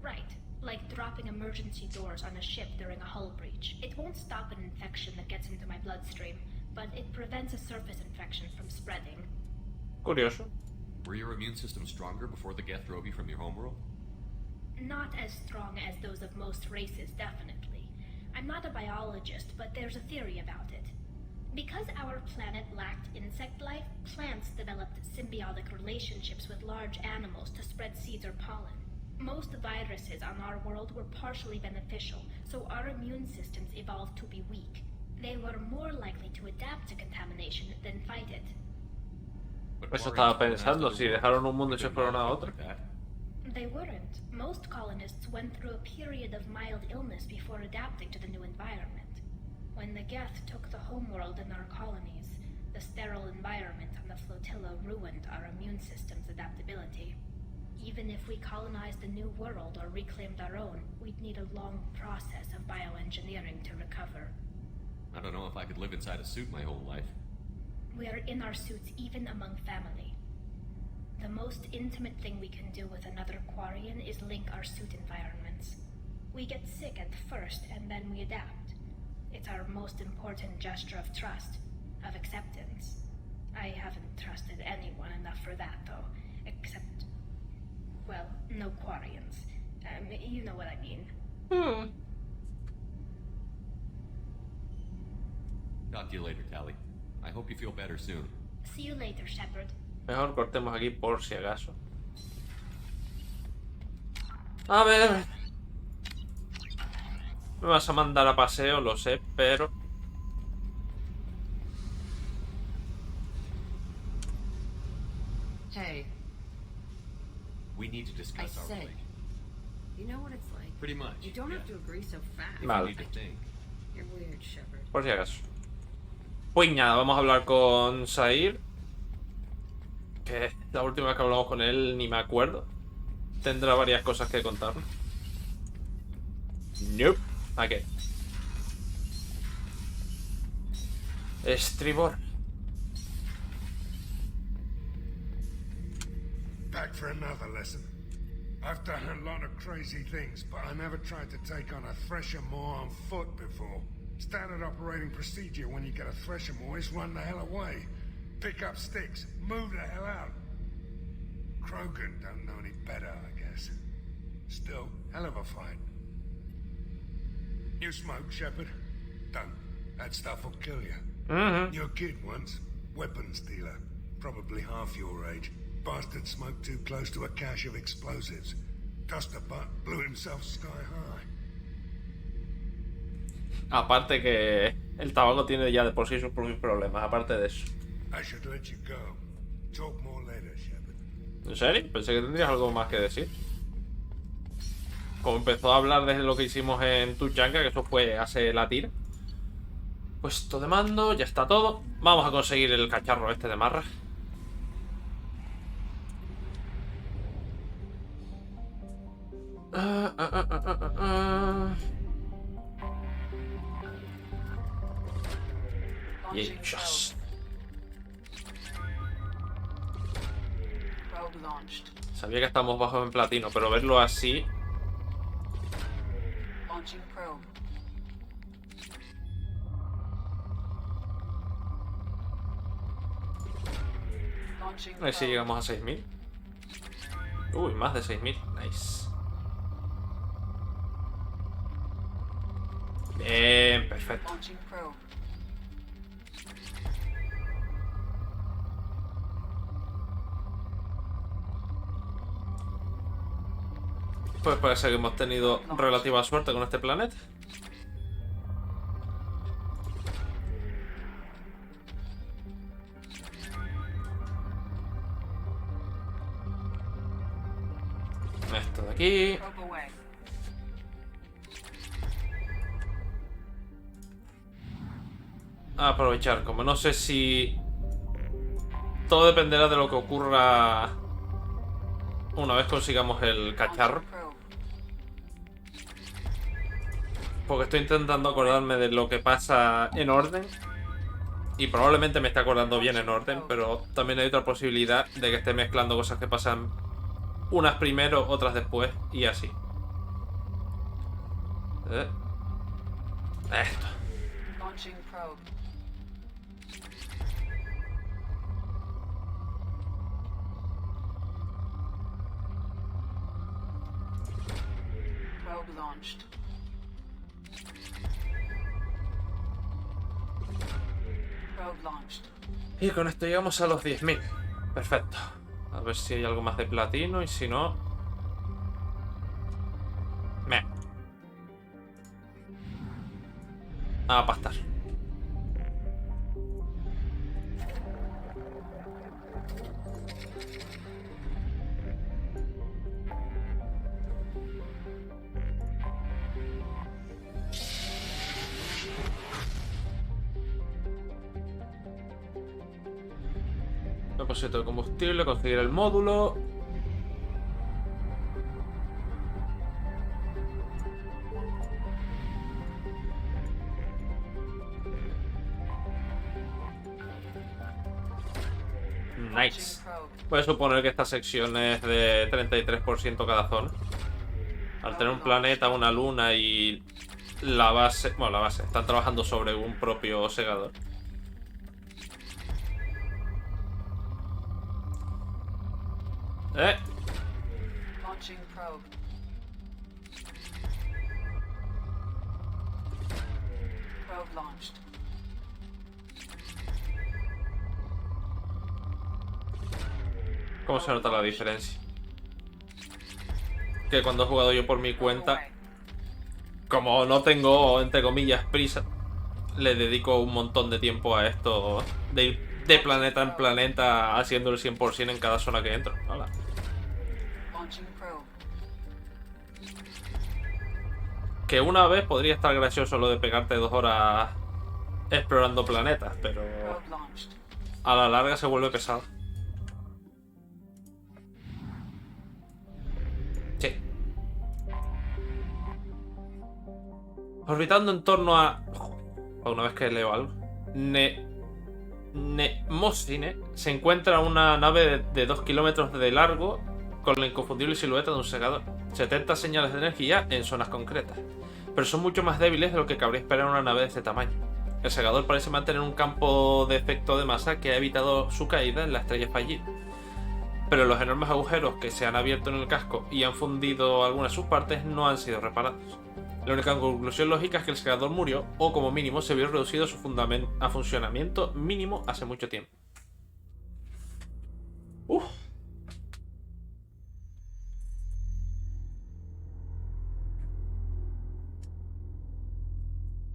Right. Like dropping emergency doors on a ship during a hull breach. It won't stop an infection that gets into my bloodstream, but it prevents a surface infection from spreading. Curioso. Were your immune system stronger before the Geth drove you from your homeworld? Not as strong as those of most races, definitely. I'm not a biologist, but there's a theory about it. Because our planet lacked insect life, plants developed symbiotic relationships with large animals to spread seeds or pollen. Most viruses on our world were partially beneficial, so our immune systems evolved to be weak. They were more likely to adapt to contamination than fight it. Eso estaba pensando, si dejaron un mundo y se fueron a otro. They weren't. Most colonists went through a period of mild illness before adapting to the new environment. When the Geth took the homeworld in our colonies, the sterile environment on the flotilla ruined our immune system's adaptability. Even if we colonized a new world or reclaimed our own, we'd need a long process of bioengineering to recover. I don't know if I could live inside a suit my whole life. We are in our suits even among family. The most intimate thing we can do with another Quarian is link our suit environments. We get sick at first and then we adapt. It's our most important gesture of trust, of acceptance. I haven't trusted anyone enough for that, though, except, well, no Quarians. You know what I mean. Talk to you later, Tally. I hope you feel better soon. See you later, Shepard. Mejor cortemos aquí por si acaso. A ver. Me vas a mandar a paseo, lo sé, pero... Hey. We need to discuss our said, relationship. you know what it's like? Pretty much. You don't have to agree so fast. If Vale. you need to think. You're weird, Shepard. Por si acaso. Pues nada, vamos a hablar con Sair. Que la última vez que hablamos con él ni me acuerdo. Tendrá varias cosas que contarnos. Nope. ¿A qué? Estribor. Back for another lesson. I've done a lot of crazy things, but I never tried to take on a thresher maw on foot before. Standard operating procedure when you get a thresher maw is run the hell away. Pick up sticks, move the hell out. Krogan don't know any better, I guess. Still, hell of a fight. You smoke, Shepard? Don't. That stuff will kill you. You're a kid once. Weapons dealer. Probably half your age. Bastard smoked too close to a cache of explosives. Tossed a butt, blew himself sky high. Aparte que El tabaco tiene ya de por sí sus propios problemas, aparte de eso. I should let you go. Talk more later, Shepard. ¿En serio? Pensé que tendrías algo más que decir. Como empezó a hablar de lo que hicimos en Tuchanka, que eso fue hace la tira. Puesto de mando, ya está todo. Vamos a conseguir el cacharro este de marra. Yes. Sabía que estamos bajos en platino, pero verlo así... A ver si llegamos a 6000. Uy, más de 6000. Nice. Bien, perfecto. Pues parece que hemos tenido relativa suerte con este planeta. Esto de aquí. A aprovechar, como no sé si... Todo dependerá de lo que ocurra una vez consigamos el cacharro. Porque estoy intentando acordarme de lo que pasa en orden. Y probablemente me esté acordando bien en orden, pero también hay otra posibilidad de que esté mezclando cosas que pasan unas primero, otras después, y así. Esto. Y con esto llegamos a los 10.000. Perfecto. A ver si hay algo más de platino y si no... A pastar. Depósito de combustible, conseguir el módulo. Nice. Voy a suponer que esta sección es de 33% cada zona. Al tener un planeta, una luna y la base... Bueno, la base. Están trabajando sobre un propio segador. ¿Cómo se nota la diferencia? Que cuando he jugado yo por mi cuenta, como no tengo, entre comillas, prisa, le dedico un montón de tiempo a esto de ir de planeta en planeta haciendo el 100% en cada zona que entro. Hola. Que una vez podría estar gracioso lo de pegarte 2 horas explorando planetas, pero a la larga se vuelve pesado. Sí. Orbitando en torno a... Una vez que leo algo. Nemocine se encuentra una nave de 2 kilómetros de largo con la inconfundible silueta de un segador. 70 señales de energía en zonas concretas, pero son mucho más débiles de lo que cabría esperar en una nave de este tamaño. El segador parece mantener un campo de efecto de masa que ha evitado su caída en la estrella fallida, pero los enormes agujeros que se han abierto en el casco y han fundido algunas de sus partes no han sido reparados. La única conclusión lógica es que el segador murió, o como mínimo se vio reducido a funcionamiento mínimo hace mucho tiempo.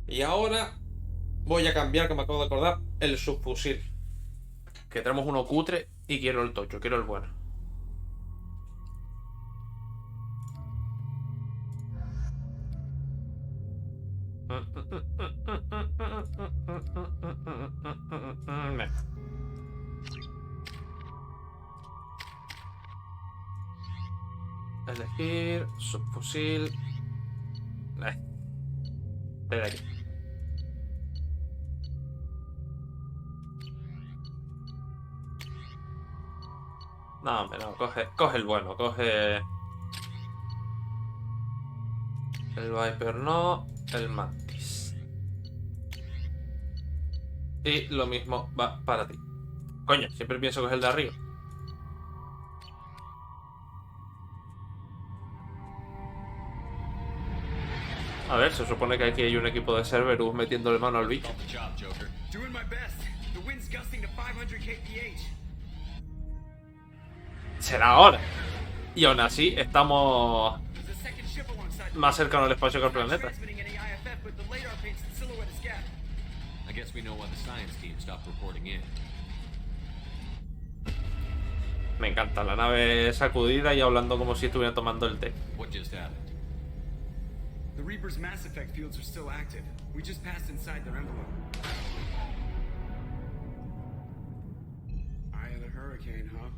Y ahora Voy a cambiar, que me acabo de acordar, el subfusil. Que tenemos uno cutre y quiero el tocho, quiero el bueno. Elegir subfusil. De aquí. No, hombre, no, coge el bueno, coge el Viper, no, el Mantis. Y lo mismo va para ti. Coño, siempre pienso que es el de arriba. A ver, se supone que aquí hay un equipo de Cerberus metiéndole mano al bicho. Será ahora. Y aún así estamos más cercanos al espacio que al planeta. Me encanta la nave sacudida y hablando como si estuviera tomando el té. The Reaper's Mass Effect fields are still active. We just passed inside their envelope. Eye of the hurricane, huh?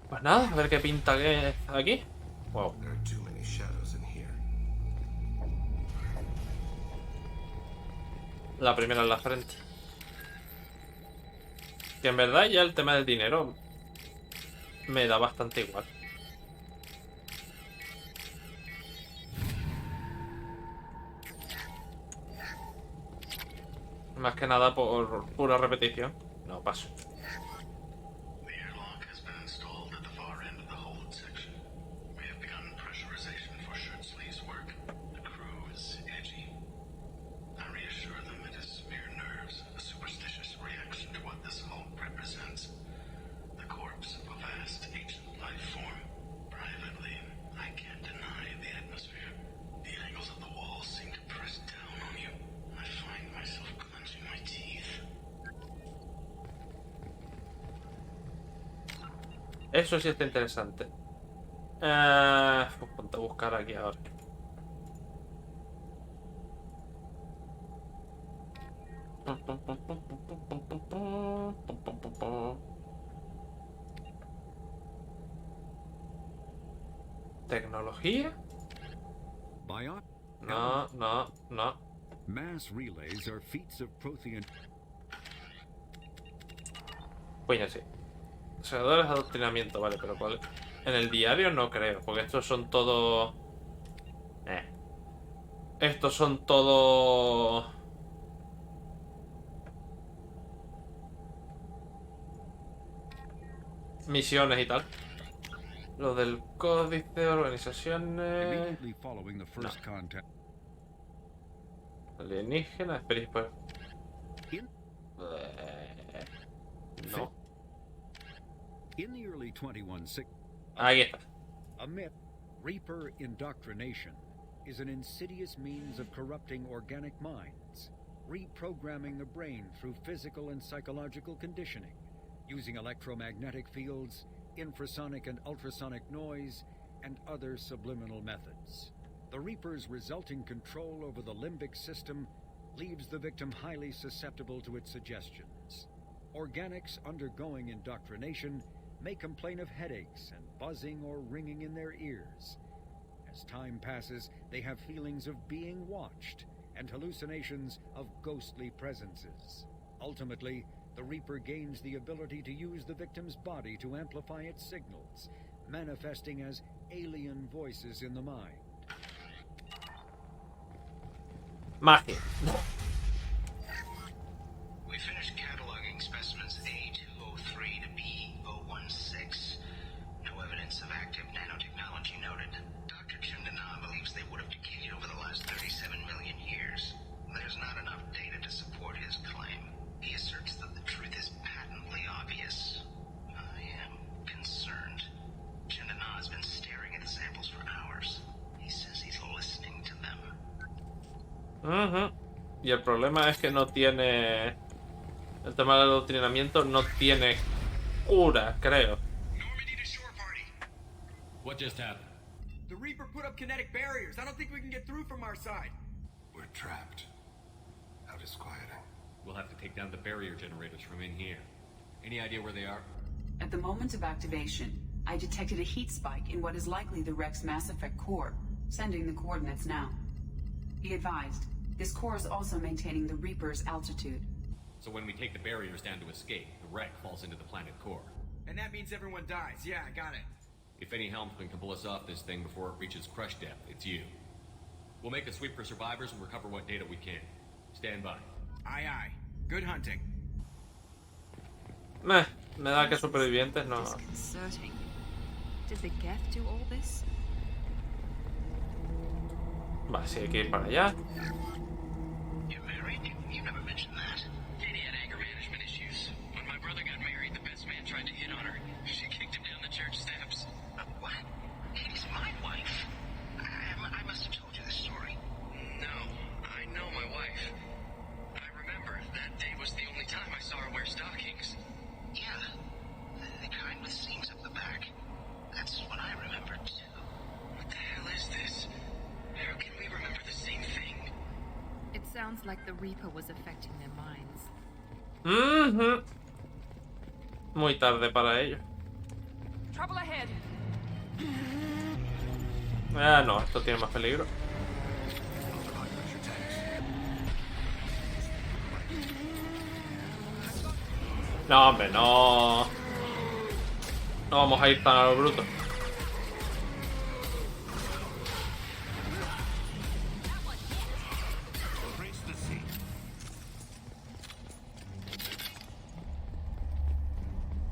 Pues nada, a ver qué pinta que aquí. Wow. There are too many shadows in here. La primera en la frente. Que en verdad ya el tema del dinero me da bastante igual. Más que nada por pura repetición. No, paso. Eso sí está interesante. Ponte a buscar aquí ahora. ¿Tecnología? No, no, no. Mass relays are feats of Prothean. Pues ya sí. Segador es adoctrinamiento, vale, pero ¿cuál? En el diario no creo, porque estos son todos... Estos son todos... misiones y tal. Lo del códice, organizaciones... No. Alienígena, espera, pues... No. In the early 2160s, Ahí está. a myth, Reaper indoctrination, is an insidious means of corrupting organic minds, reprogramming the brain through physical and psychological conditioning, using electromagnetic fields, infrasonic and ultrasonic noise, and other subliminal methods. The Reaper's resulting control over the limbic system leaves the victim highly susceptible to its suggestions. Organics undergoing indoctrination may complain of headaches and buzzing or ringing in their ears. As time passes, they have feelings of being watched and hallucinations of ghostly presences. Ultimately, the Reaper gains the ability to use the victim's body to amplify its signals, manifesting as alien voices in the mind. Magia. We finished cataloging specimens A203 to B016. No evidence of active nanotechnology noted. Dr. Chindana believes they would have decayed over the last 37 million years. There's not enough data to support his claim. He asserts that the truth is patently obvious. I am concerned. Chindana has been staring at the samples for hours. He says he's listening to them. Y el problema es que no tiene... El tema del adoctrinamiento no tiene cura, creo. What just happened? The Reaper put up kinetic barriers. I don't think we can get through from our side. We're trapped. How disquieting. We'll have to take down the barrier generators from in here. Any idea where they are? At the moment of activation, I detected a heat spike in what is likely the Rex Mass Effect core, sending the coordinates now. Be advised, this core is also maintaining the Reaper's altitude. So when we take the barriers down to escape, the wreck falls into the planet core. And that means everyone dies. Yeah, I got it. If any helmsman can pull us off this thing before it reaches crush depth, it's you. We'll make a sweep for survivors and recover what data we can. Stand by. Aye, aye. Good hunting. Me da que supervivientes no... Disconcerting. Did the Geth do all this? Vale, sí, hay que ir para allá. You're married? You never mentioned that. Katie had anger management issues. When my brother got married, the best man tried to hit on her. She kicked him down the church steps. What? Katie's my wife. I must have told you this story. No, I know my wife. I remember that day was the only time I saw her wear stockings. Yeah, the kind with seams up the back. That's what I remember too. What the hell is this? How can we remember the same thing? It sounds like the Reaper was affecting their minds. Muy tarde para ello. Trouble ahead. Ah, no, esto tiene más peligro. No, hombre, no. No vamos a ir tan a lo bruto.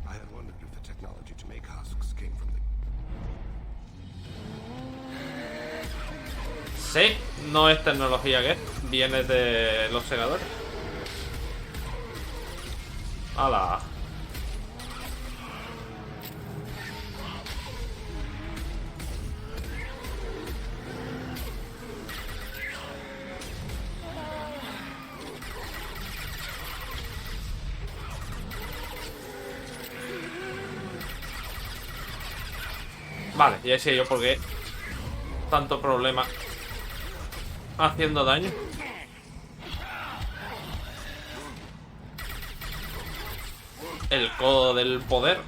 I had wondered if the technology to make husks came from the... Sí, no es tecnología que viene de los segadores. ¡Hala! Vale, ya sé yo por qué tanto problema haciendo daño. El codo del poder.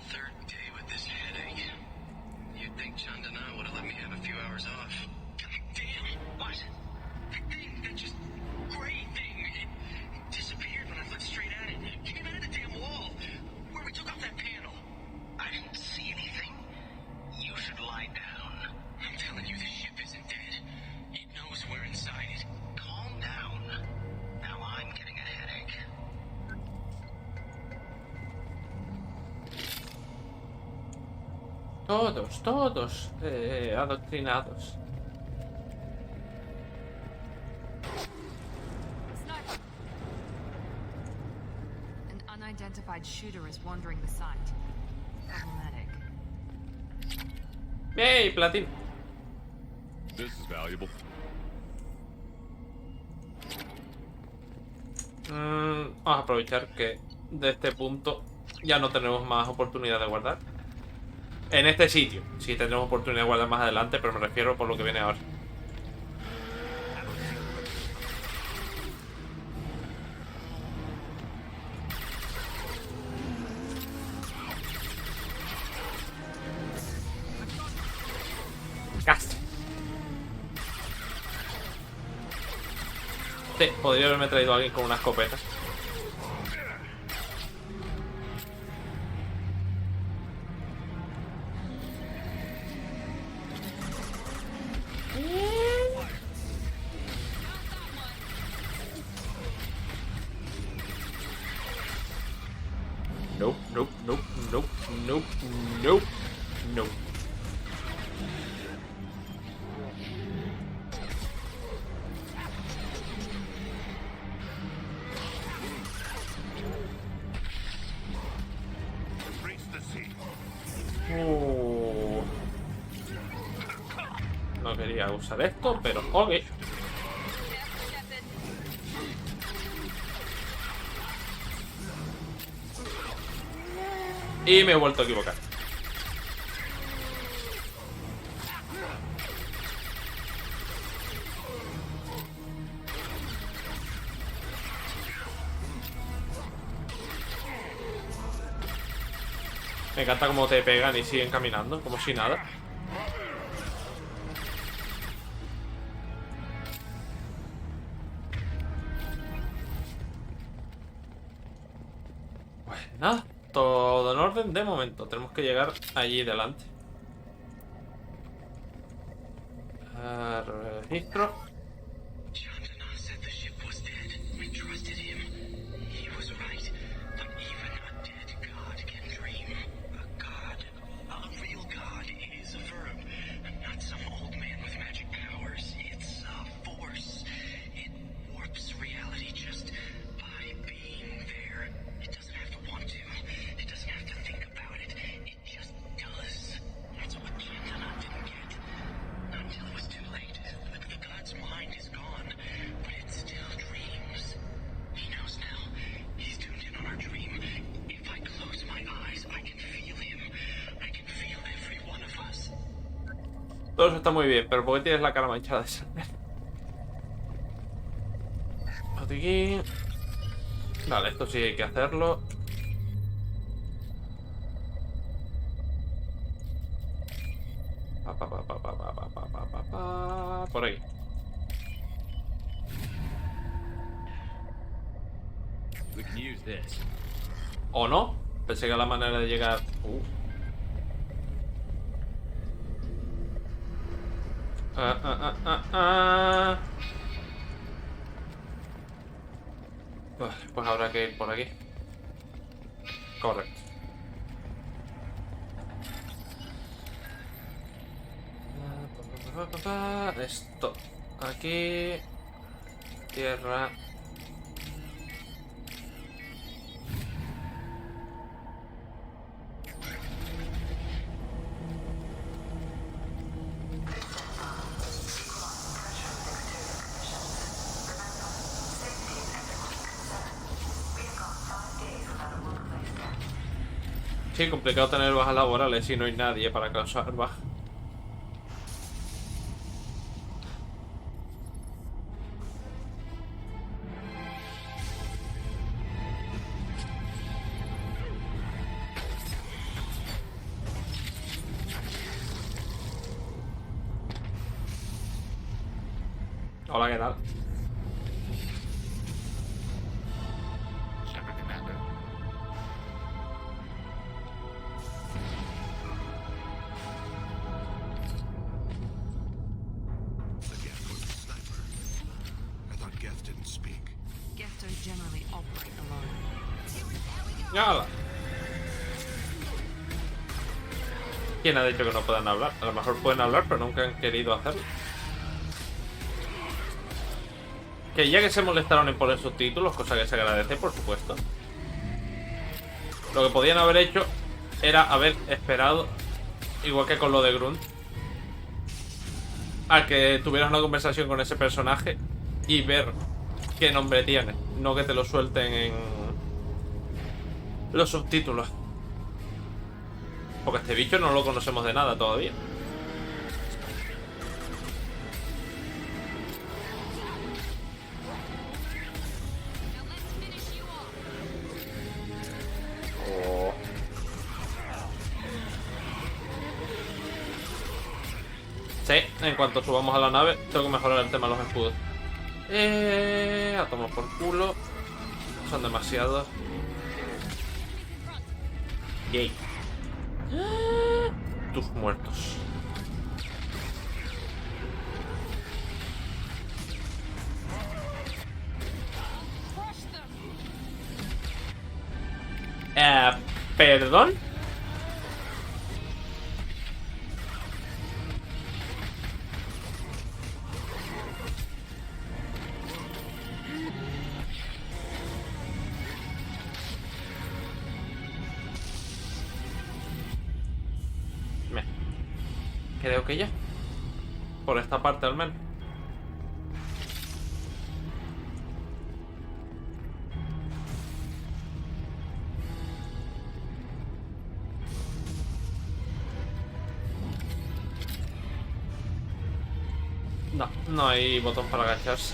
Third day with this headache. You'd think Chandana would have let me have a few hours off. God damn! What? That thing, that just gray thing, it disappeared when I looked straight at it. It came out of the damn wall, where we took off that panel. I didn't see anything. You should lie down. I'm telling you, this ship isn't dead. It knows we're inside it. Calm down. Now I'm getting a headache. Todos adoctrinados. An unidentified shooter is wandering the site. Problematic. ¡Ey, platino! This is valuable. Vamos a aprovechar que de este punto ya no tenemos más oportunidad de guardar. En este sitio sí tendremos oportunidad de guardar más adelante, pero me refiero por lo que viene ahora. Casi. Sí, podría haberme traído a alguien con una escopeta. Nope, nope, nope, nope, nope, nope, nope. Ok. quería usar esto, pero ok. Y me he vuelto a equivocar. Me encanta cómo te pegan y siguen caminando, como si nada. Pues nada, todo en orden de momento. Tenemos que llegar allí delante. Registro. Todo eso está muy bien, pero ¿por qué tienes la cara manchada de sangre? Aquí. Vale, esto sí hay que hacerlo. Por ahí. ¿O no? Pensé que la manera de llegar... Vale, pues habrá que ir por aquí. Correcto. Esto. Aquí. Tierra. Sí, complicado tener bajas laborales si no hay nadie para causar bajas. Hola, ¿qué tal? ¡Hala! ¿Quién ha dicho que no puedan hablar? A lo mejor pueden hablar, pero nunca han querido hacerlo. Que ya que se molestaron en poner subtítulos, cosa que se agradece, por supuesto. Lo que podían haber hecho era haber esperado, igual que con lo de Grunt, a que tuvieras una conversación con ese personaje y ver qué nombre tiene. No que te lo suelten en los subtítulos. Porque este bicho no lo conocemos de nada todavía. Oh. Sí, en cuanto subamos a la nave tengo que mejorar el tema de los escudos. A tomar por culo. Son demasiados. Yay. Tus muertos. ¿Perdón? Creo que ya. por esta parte al menos. No, no hay botón para agacharse.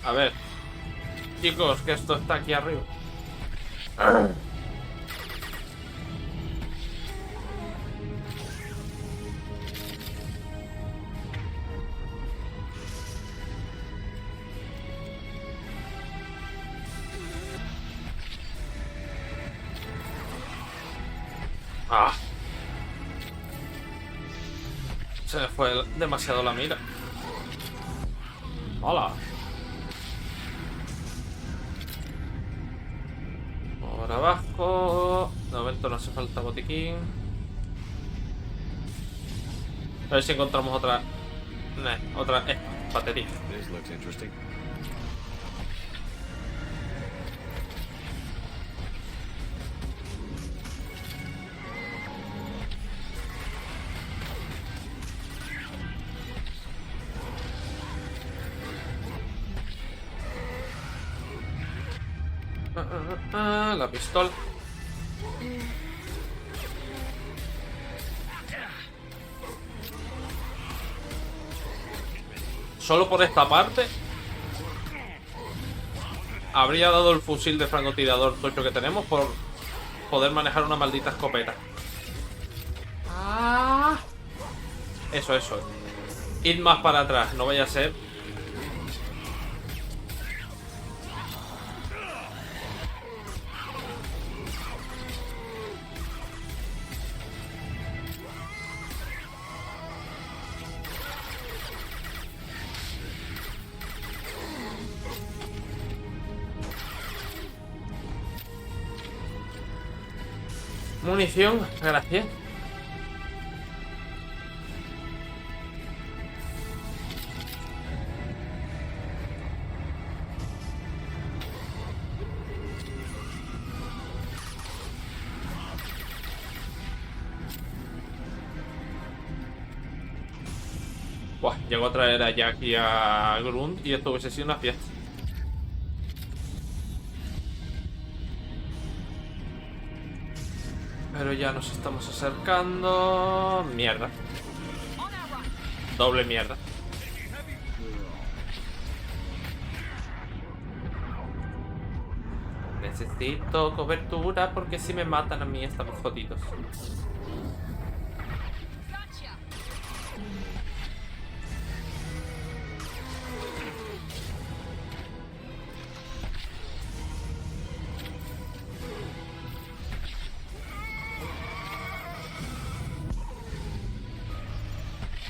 A ver, chicos, que esto está aquí arriba. Se me fue demasiado la mira. Hola. Por abajo. De momento no hace falta botiquín. A ver si encontramos otra. Otra batería. La pistola. Solo por esta parte habría dado el fusil de francotirador tocho que tenemos por poder manejar una maldita escopeta. Eso. Id más para atrás, no vaya a ser. Munición, gracias. Buah, llegó a traer a Jack y a Grunt y esto hubiese sido una fiesta. Pero ya nos estamos acercando. Mierda. Doble mierda. Necesito cobertura porque si me matan a mí estamos jodidos.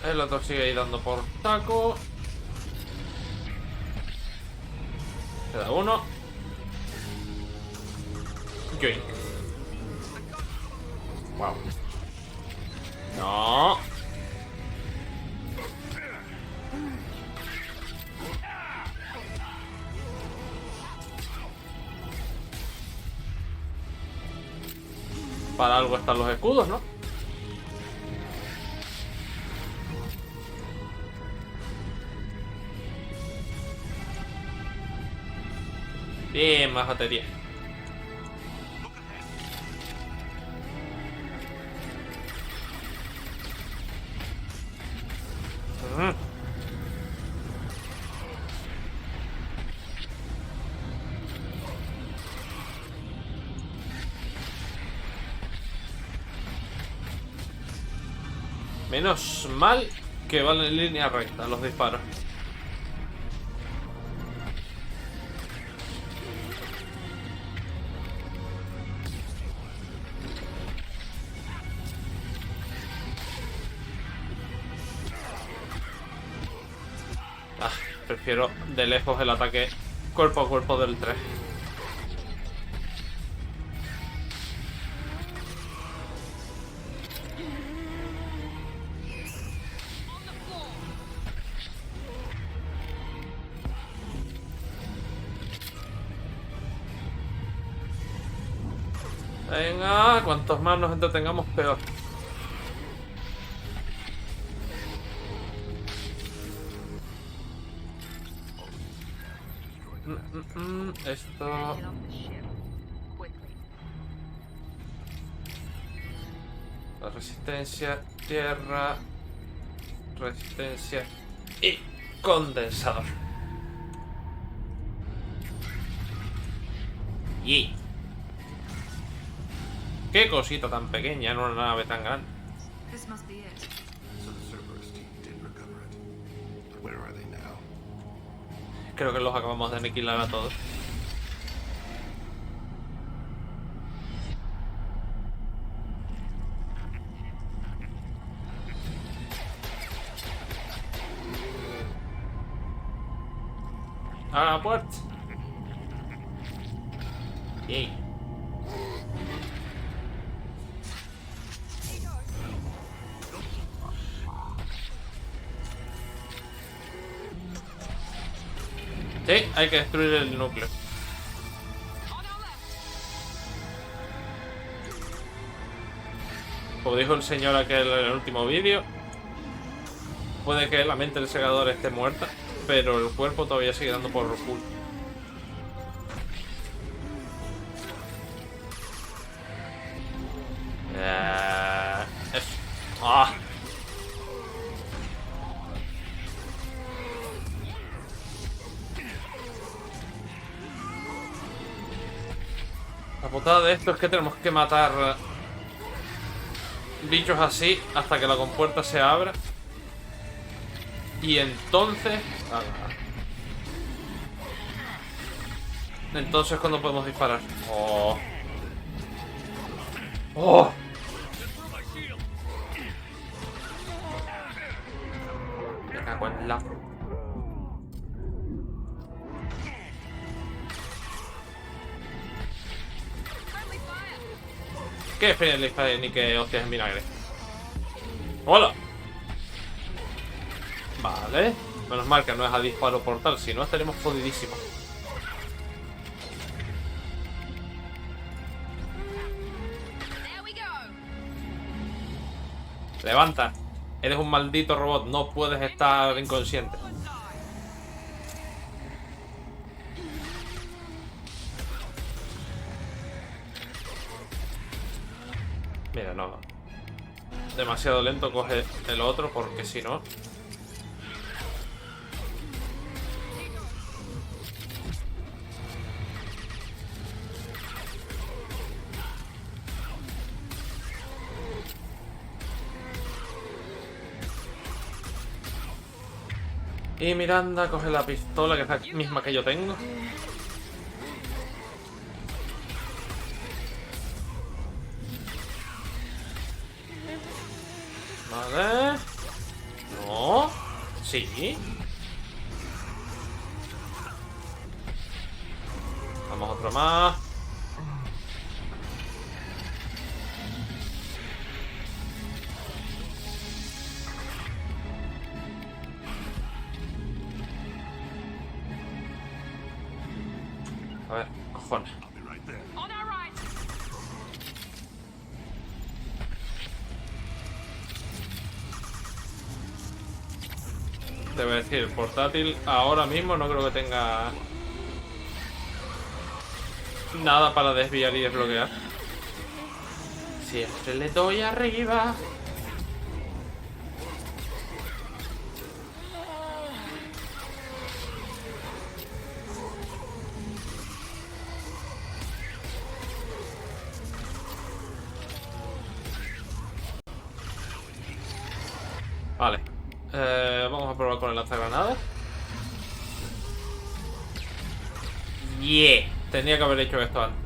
El otro sigue ahí dando por taco. Queda uno. Yoink. Wow. No. Para algo están los escudos, ¿no? Bien, más batería. Menos mal que van en línea recta los disparos. Prefiero de lejos el ataque cuerpo a cuerpo del 3. Venga, cuantos más nos entretengamos, peor. Esto... La resistencia, tierra, resistencia y condensador. Y qué cosita tan pequeña en una nave tan grande. This must be it. So the Cerberus team did recover it. But where are they now? Creo que los acabamos de aniquilar a todos. A la puerta. Y sí, hay que destruir el núcleo. Como dijo el señor aquel en el último vídeo, puede que la mente del segador esté muerta, pero el cuerpo todavía sigue dando por full. Eso. ¡Ah! La putada de esto es que tenemos que matar bichos así hasta que la compuerta se abra. Y entonces... Entonces cuando podemos disparar. ¡Oh! ¡Oh! Me cago en la... ¿Qué friendly fire ni que hostias en vinagre? ¡Hola! Vale. Menos mal que no es a disparo portal, si no estaremos jodidísimos. Levanta. Eres un maldito robot, no puedes estar inconsciente. Mira, no. Demasiado lento, coge el otro porque si no... Y Miranda coge la pistola, que es la misma que yo tengo. Vale. No. Sí. Vamos otro más. A ver, cojones. Te voy a decir, el portátil ahora mismo no creo que tenga nada para desviar y desbloquear. Siempre le doy arriba. Vale. Vamos a probar con el lanzagranadas. Yeah. Tenía que haber hecho esto antes.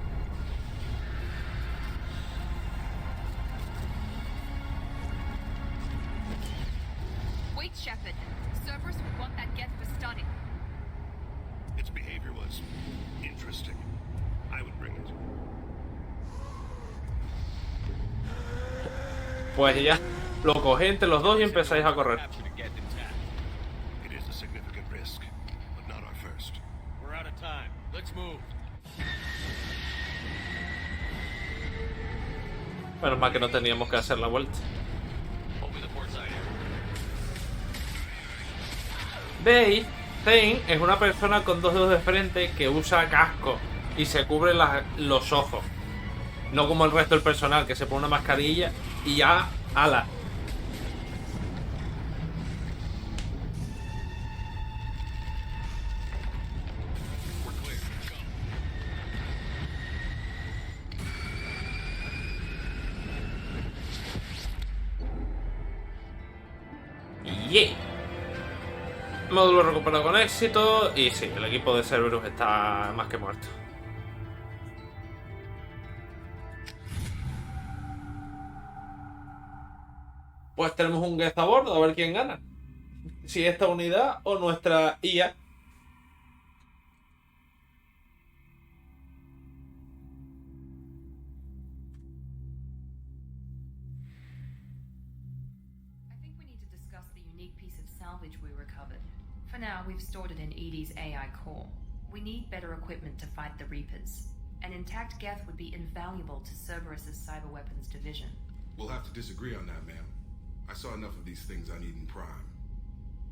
Wait, Shepard. Cerberus would want that get for study. Its behavior was interesting. I would bring it. Pues ya lo cogí entre los dos y empezáis a correr. It is a significant risk, but not our first. We're out of time. Let's move. Menos mal que no teníamos que hacer la vuelta. ¿Veis? Zane es una persona con 2 dedos de frente que usa casco y se cubre los ojos. No como el resto del personal, que se pone una mascarilla y ya, ala. Yeah. Módulo recuperado con éxito. Y sí, el equipo de Cerberus está más que muerto. Pues tenemos un guest a bordo, a ver quién gana. Si esta unidad o nuestra IA. We recovered. For now, we've stored it in Edie's AI core. We need better equipment to fight the Reapers. An intact Geth would be invaluable to Cerberus's cyber weapons division. We'll have to disagree on that, ma'am. I saw enough of these things on Eden Prime.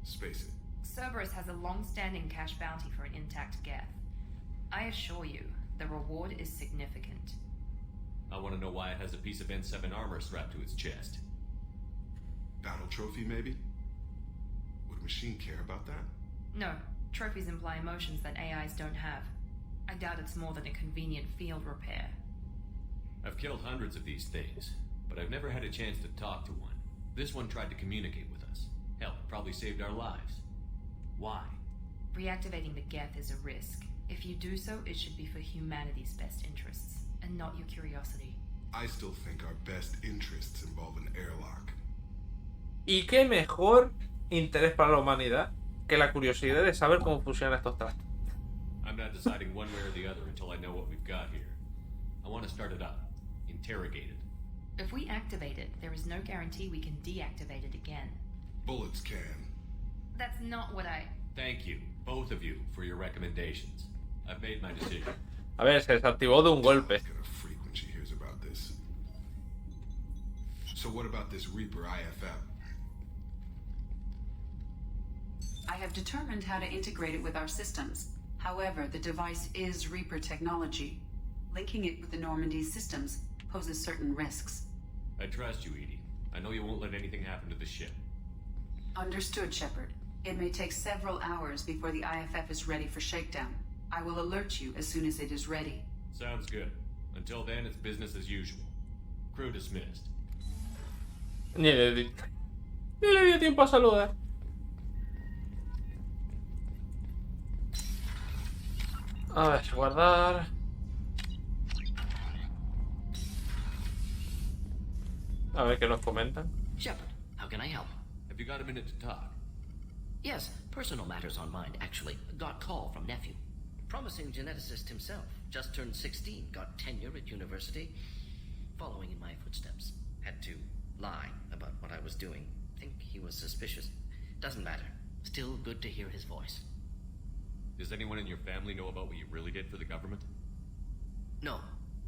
Space it. Cerberus has a long-standing cash bounty for an intact Geth. I assure you, the reward is significant. I want to know why it has a piece of N7 armor strapped to its chest. Battle trophy, maybe? Would a machine care about that? No. Trophies imply emotions that AIs don't have. I doubt it's more than a convenient field repair. I've killed hundreds of these things, but I've never had a chance to talk to one. This one tried to communicate with us. Hell, it probably saved our lives. Why? Reactivating the Geth is a risk. If you do so, it should be for humanity's best interests, and not your curiosity. I still think our best interests involve an airlock. ¿Y qué mejor interés para la humanidad que la curiosidad de saber cómo funcionan estos trastos? I'm not deciding one way or the other until I know what we've got here. I want to start it up. Interrogate it. If we activate it, there is no guarantee we can deactivate it again. Bullets can. That's not what I... Thank you, both of you, for your recommendations. I've made my decision. A ver, se desactivó de un golpe. When she hears about this. So what about this Reaper IFM? I have determined how to integrate it with our systems. However, the device is Reaper technology. Linking it with the Normandy's systems poses certain risks. I trust you, Edie. I know you won't let anything happen to the ship. Understood, Shepard. It may take several hours before the IFF is ready for shakedown. I will alert you as soon as it is ready. Sounds good. Until then, it's business as usual. Crew dismissed. Ni le dio tiempo a saludar. A ver, guardar. A ver qué nos comentan. Shepard, how can I help? Have you got a minute to talk? Yes, personal matters on mind, actually. Got call from nephew. Promising geneticist himself. Just turned 16, got tenure at university. Following in my footsteps. Had to lie about what I was doing. Think he was suspicious. Doesn't matter. Still good to hear his voice. Does anyone in your family know about what you really did for the government? No.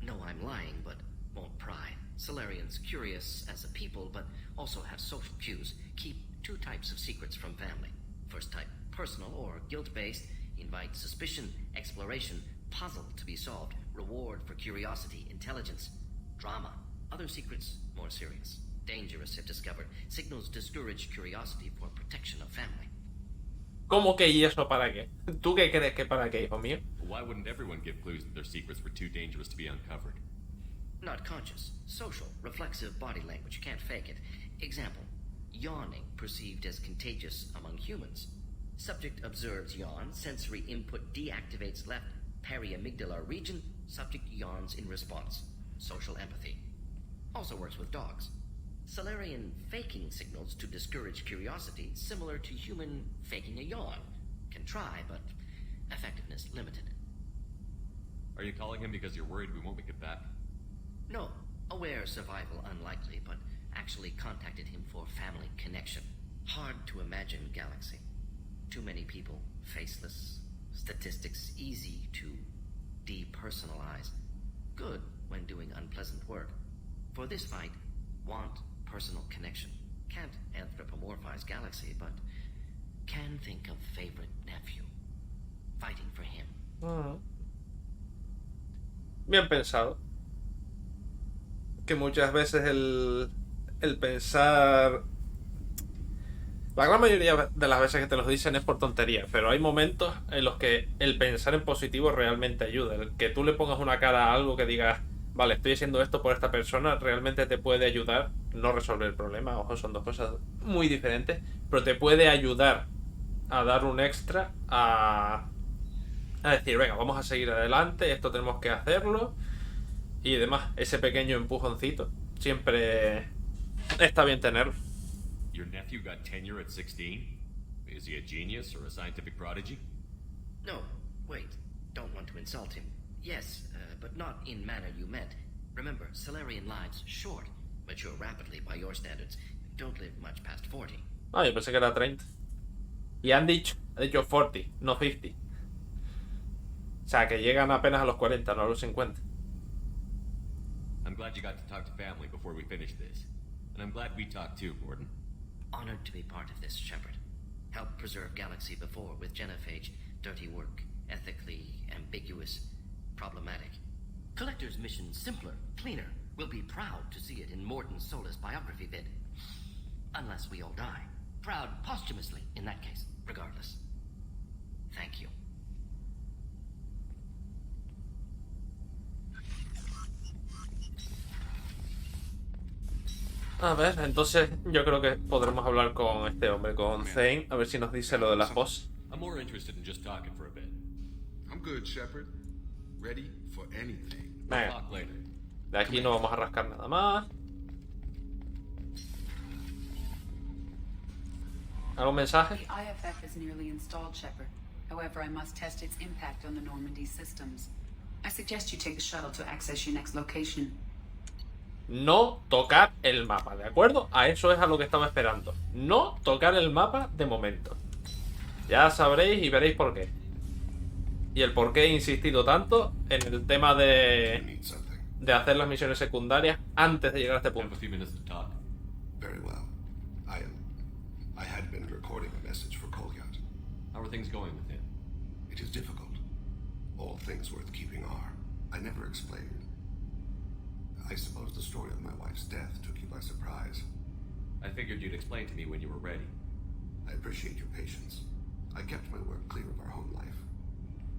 No, I'm lying, but won't pry. Solarians curious as a people, but also have social cues. Keep two types of secrets from family. First type, personal or guilt-based. Invite suspicion, exploration, puzzle to be solved. Reward for curiosity, intelligence. Drama. Other secrets, more serious. Dangerous if discovered. Signals discourage curiosity for protection of family. ¿Cómo que y eso para qué? ¿Tú qué crees que para qué, hijo mío? Why wouldn't everyone give clues that their secrets were too dangerous to be uncovered? Not conscious. Social, reflexive body language. Can't fake it. Example. Yawning perceived as contagious among humans. Subject observes yawn. Sensory input deactivates left periamygdalar region. Subject yawns in response. Social empathy. Also works with dogs. Solarian faking signals to discourage curiosity, similar to human faking a yawn. Can try, but effectiveness limited. Are you calling him because you're worried we won't make it back? No. Aware survival unlikely, but actually contacted him for family connection. Hard to imagine galaxy. Too many people, faceless. Statistics easy to depersonalize. Good when doing unpleasant work. For this fight, want personal connection. Can't anthropomorphize Galaxy, but can think of favorite nephew. Fighting for him. Bien pensado. Que muchas veces el pensar... La gran mayoría de las veces que te los dicen es por tontería, pero hay momentos en los que el pensar en positivo realmente ayuda. El que tú le pongas una cara a algo que digas, vale, estoy haciendo esto por esta persona, realmente te puede ayudar, no resolver el problema, ojo, son dos cosas muy diferentes, pero te puede ayudar a dar un extra, a decir, venga, vamos a seguir adelante, esto tenemos que hacerlo y demás. Ese pequeño empujoncito siempre está bien tenerlo. Your nephew got tenure at 16? Is he a genius or a scientific prodigy? No, wait. Don't want to insult him. Yes, but not in manner you meant. Remember, Solarian lives short, mature rapidly by your standards, don't live much past 40. Ah, yo pensé que era 30. Y ha dicho 40, no 50. O sea, que llegan apenas a los 40, no a los 50. I'm glad you got to talk to family before we finish this. And I'm glad we talked too, Gordon. Honored to be part of this, Shepard. Helped preserve Galaxy before with genophage. Dirty work. Ethically ambiguous. Problematic. Collector's mission simpler, cleaner. We'll be proud to see it in Morton Solus biography vid. Unless we all die. Proud posthumously, in that case. Regardless. Thank you. A ver, entonces yo creo que podremos hablar con este hombre, con Zane, a ver si nos dice lo de las voz. I'm more interested in just talking for a bit. I'm good, Shepard. Ready for anything. Venga. Talk later. De aquí no vamos a rascar nada más. ¿Algún mensaje? The IFF is nearly installed, Shepard. However, I must test its impact on the Normandy systems. I suggest you take the shuttle to access your next location. No tocar el mapa, ¿de acuerdo? A eso es a lo que estaba esperando. No tocar el mapa de momento. Ya sabréis y veréis por qué. Y el por qué he insistido tanto en el tema de hacer las misiones secundarias antes de llegar a este punto. Very well. I had been recording a message for Kolyat. How are things going with him? It is difficult. All things worth keeping are. I never explained. I suppose the story of my wife's death took you by surprise. I figured you'd explain to me when you were ready. I appreciate your patience. I kept my work clear of our home life.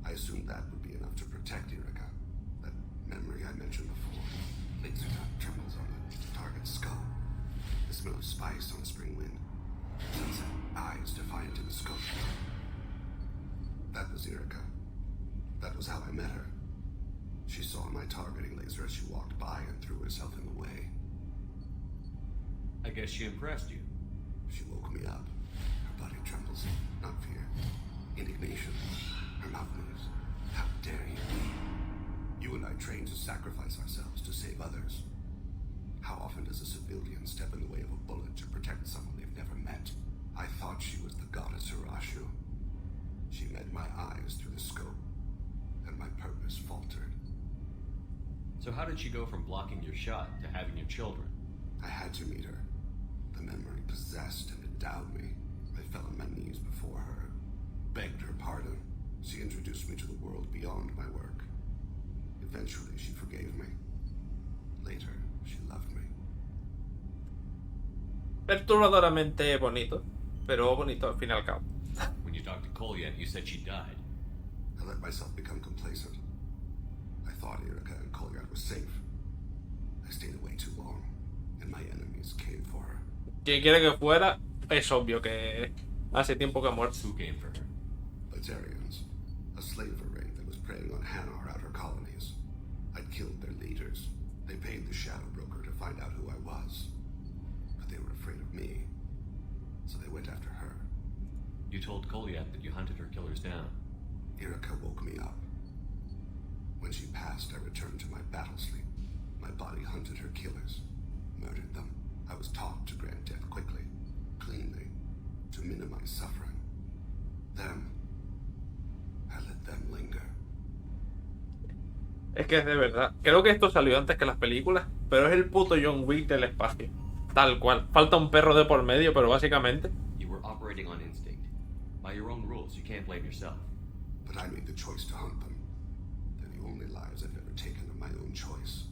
I assumed that would be enough to protect Erica. That memory I mentioned before. Laser dot trembles on the target's skull. The smell of spice on a spring wind. Sunset eyes defiant in the scope. That was Erica. That was how I met her. She saw my targeting laser as she walked by and threw herself in the way. I guess she impressed you. She woke me up. Her body trembles, not fear. Indignation. Her mouth moves. How dare you? You and I trained to sacrifice ourselves to save others. How often does a civilian step in the way of a bullet to protect someone they've never met? I thought she was the goddess Hirashu. She met my eyes through the scope, and my purpose faltered. So how did she go from blocking your shot to having your children? I had to meet her. The memory possessed and endowed me. I fell on my knees before her, begged her pardon. She introduced me to the world beyond my work. Eventually, she forgave me. Later, she loved me. Perturbadoramente bonito, pero bonito al fin y al cabo. When you talked to Kolyat, you said she died. I let myself become complacent. I thought Erica and Kolyat were safe. I stayed away too long, and my enemies came for her. Quien quiera que fuera, es obvio que hace tiempo que ha muerto. Who came for her? Batarians, a slaver ring that was preying on Hanar outer colonies. I'd killed their leaders. They paid the shadow broker to find out who I was. But they were afraid of me, so they went after her. You told Kolyat that you hunted her killers down. Erica woke me up. When she passed, I returned to my battle sleep. My body hunted her killers, murdered them. I was taught to grant death quickly, cleanly, to minimize suffering. Then, I let them linger. Es que es de verdad. Creo que esto salió antes que las películas, pero es el puto John Wick del espacio. Tal cual. Falta un perro de por medio, pero básicamente. You were operating on instinct. By your own rules, you can't blame yourself. But I made the choice to hunt them. They're the only lives I've ever taken of my own choice.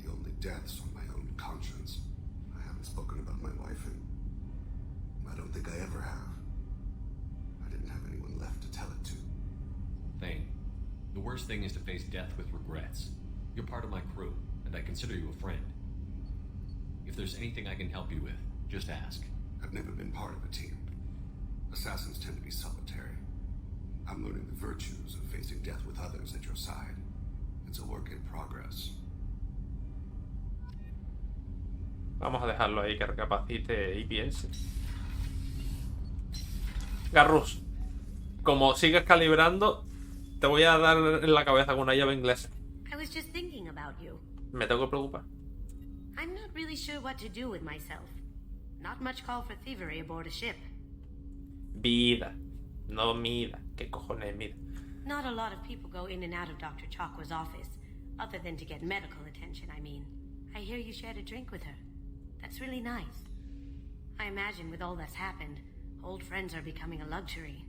The only deaths on my own conscience. I haven't spoken about my wife, and I don't think I ever have. I didn't have anyone left to tell it to. Thane, the worst thing is to face death with regrets. You're part of my crew, and I consider you a friend. If there's anything I can help you with, just ask. I've never been part of a team. Assassins tend to be solitary. I'm learning the virtues of facing death with others at your side. It's a work in progress. Vamos a dejarlo ahí que recapacite y piense. Garrus, como sigues calibrando, te voy a dar en la cabeza con una llave inglesa. I was just thinking about you. Me tengo que preocupar. I'm not really sure what to do with myself. Not much call for thievery aboard a ship. Vida, no mida. ¿Qué cojones mida? Not a lot of people go in and out of Dr. Chakwa's office, other than to get medical attention, I mean. I hear you shared a drink with her. That's really nice. I imagine with all that's happened, old friends are becoming a luxury.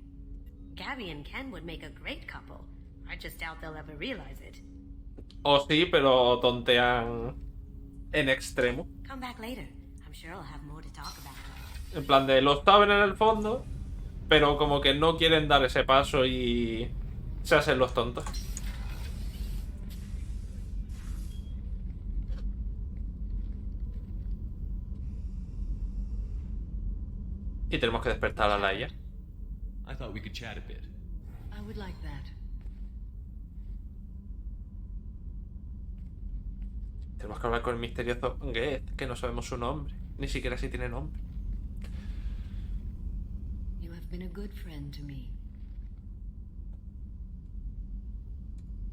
Gabby and Ken would make a great couple. I just doubt they'll ever realize it. O sí, pero tontean en extremo. Come back later. I'm sure I'll have more to talk about. En plan de lo saben en el fondo, pero como que no quieren dar ese paso y se hacen los tontos. Y tenemos que despertar a Laia. I thought we could chat a bit. I would like that. Tenemos que hablar con el misterioso Goethe, que no sabemos su nombre. Ni siquiera si tiene nombre. You have been a good friend to me.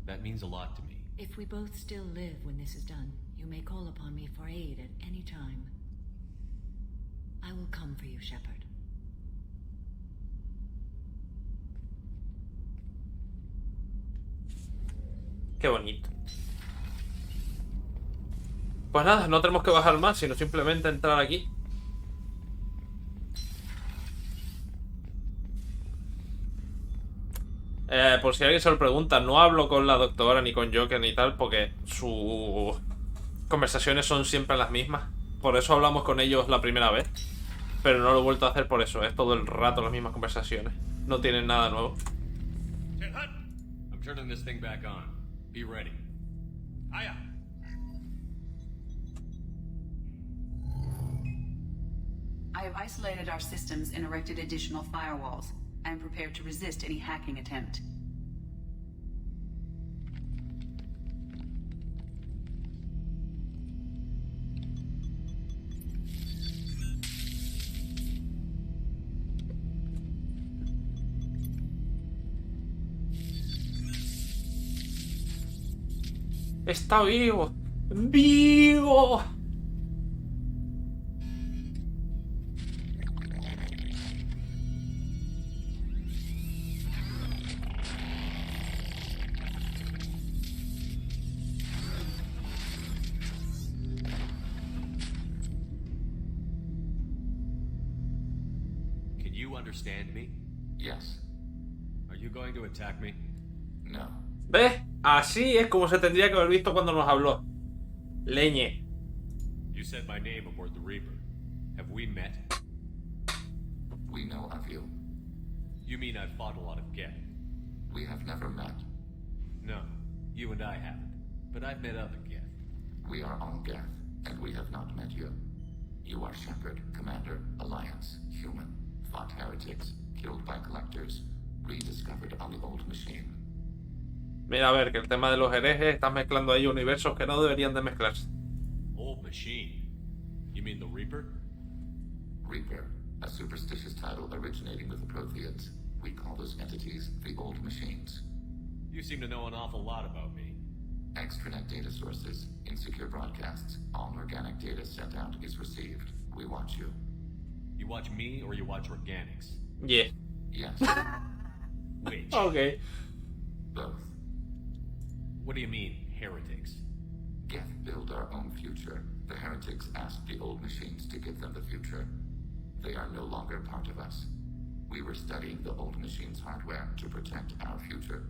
That means a lot to me. If we both still live when this is done, you may call upon me for aid at any time. I will come for you, Shepard. Qué bonito. Pues nada, no tenemos que bajar más, sino simplemente entrar aquí. Por si alguien se lo pregunta, no hablo con la doctora ni con Joker ni tal, porque sus conversaciones son siempre las mismas. Por eso hablamos con ellos la primera vez. Pero no lo he vuelto a hacer por eso, es todo el rato las mismas conversaciones. No tienen nada nuevo. I'm turning this thing back on. Be ready. Hiya. I have isolated our systems and erected additional firewalls. I am prepared to resist any hacking attempt. ¡Está vivo! ¡Vivo! Can you understand me? Yes. Are you going to attack me? No. ¿Ves? Así es como se tendría que haber visto cuando nos habló. Leñe. You said my name aboard the Reaper. Have we met? We know of you. You mean I've fought a lot of Geth? We have never met. No, you and I haven't. But I've met other Geth. We are all Geth, and we have not met you. You are Shepard, Commander, Alliance, human, fought heretics, killed by collectors, rediscovered on the old machine. Mira, a ver, que el tema de los herejes, estás mezclando ahí universos que no deberían de mezclarse. Old machine? You mean the Reaper? Reaper, a superstitious title originating with the Protheans. We call those entities the old machines. You seem to know an awful lot about me. Extranet data sources, insecure broadcasts, all organic data sent out is received. We watch you. You watch me or you watch organics? Yeah. Yes. Which? Okay. Both. What do you mean, heretics? Geth build our own future. The heretics asked the old machines to give them the future. They are no longer part of us. We were studying the old machines' hardware to protect our future.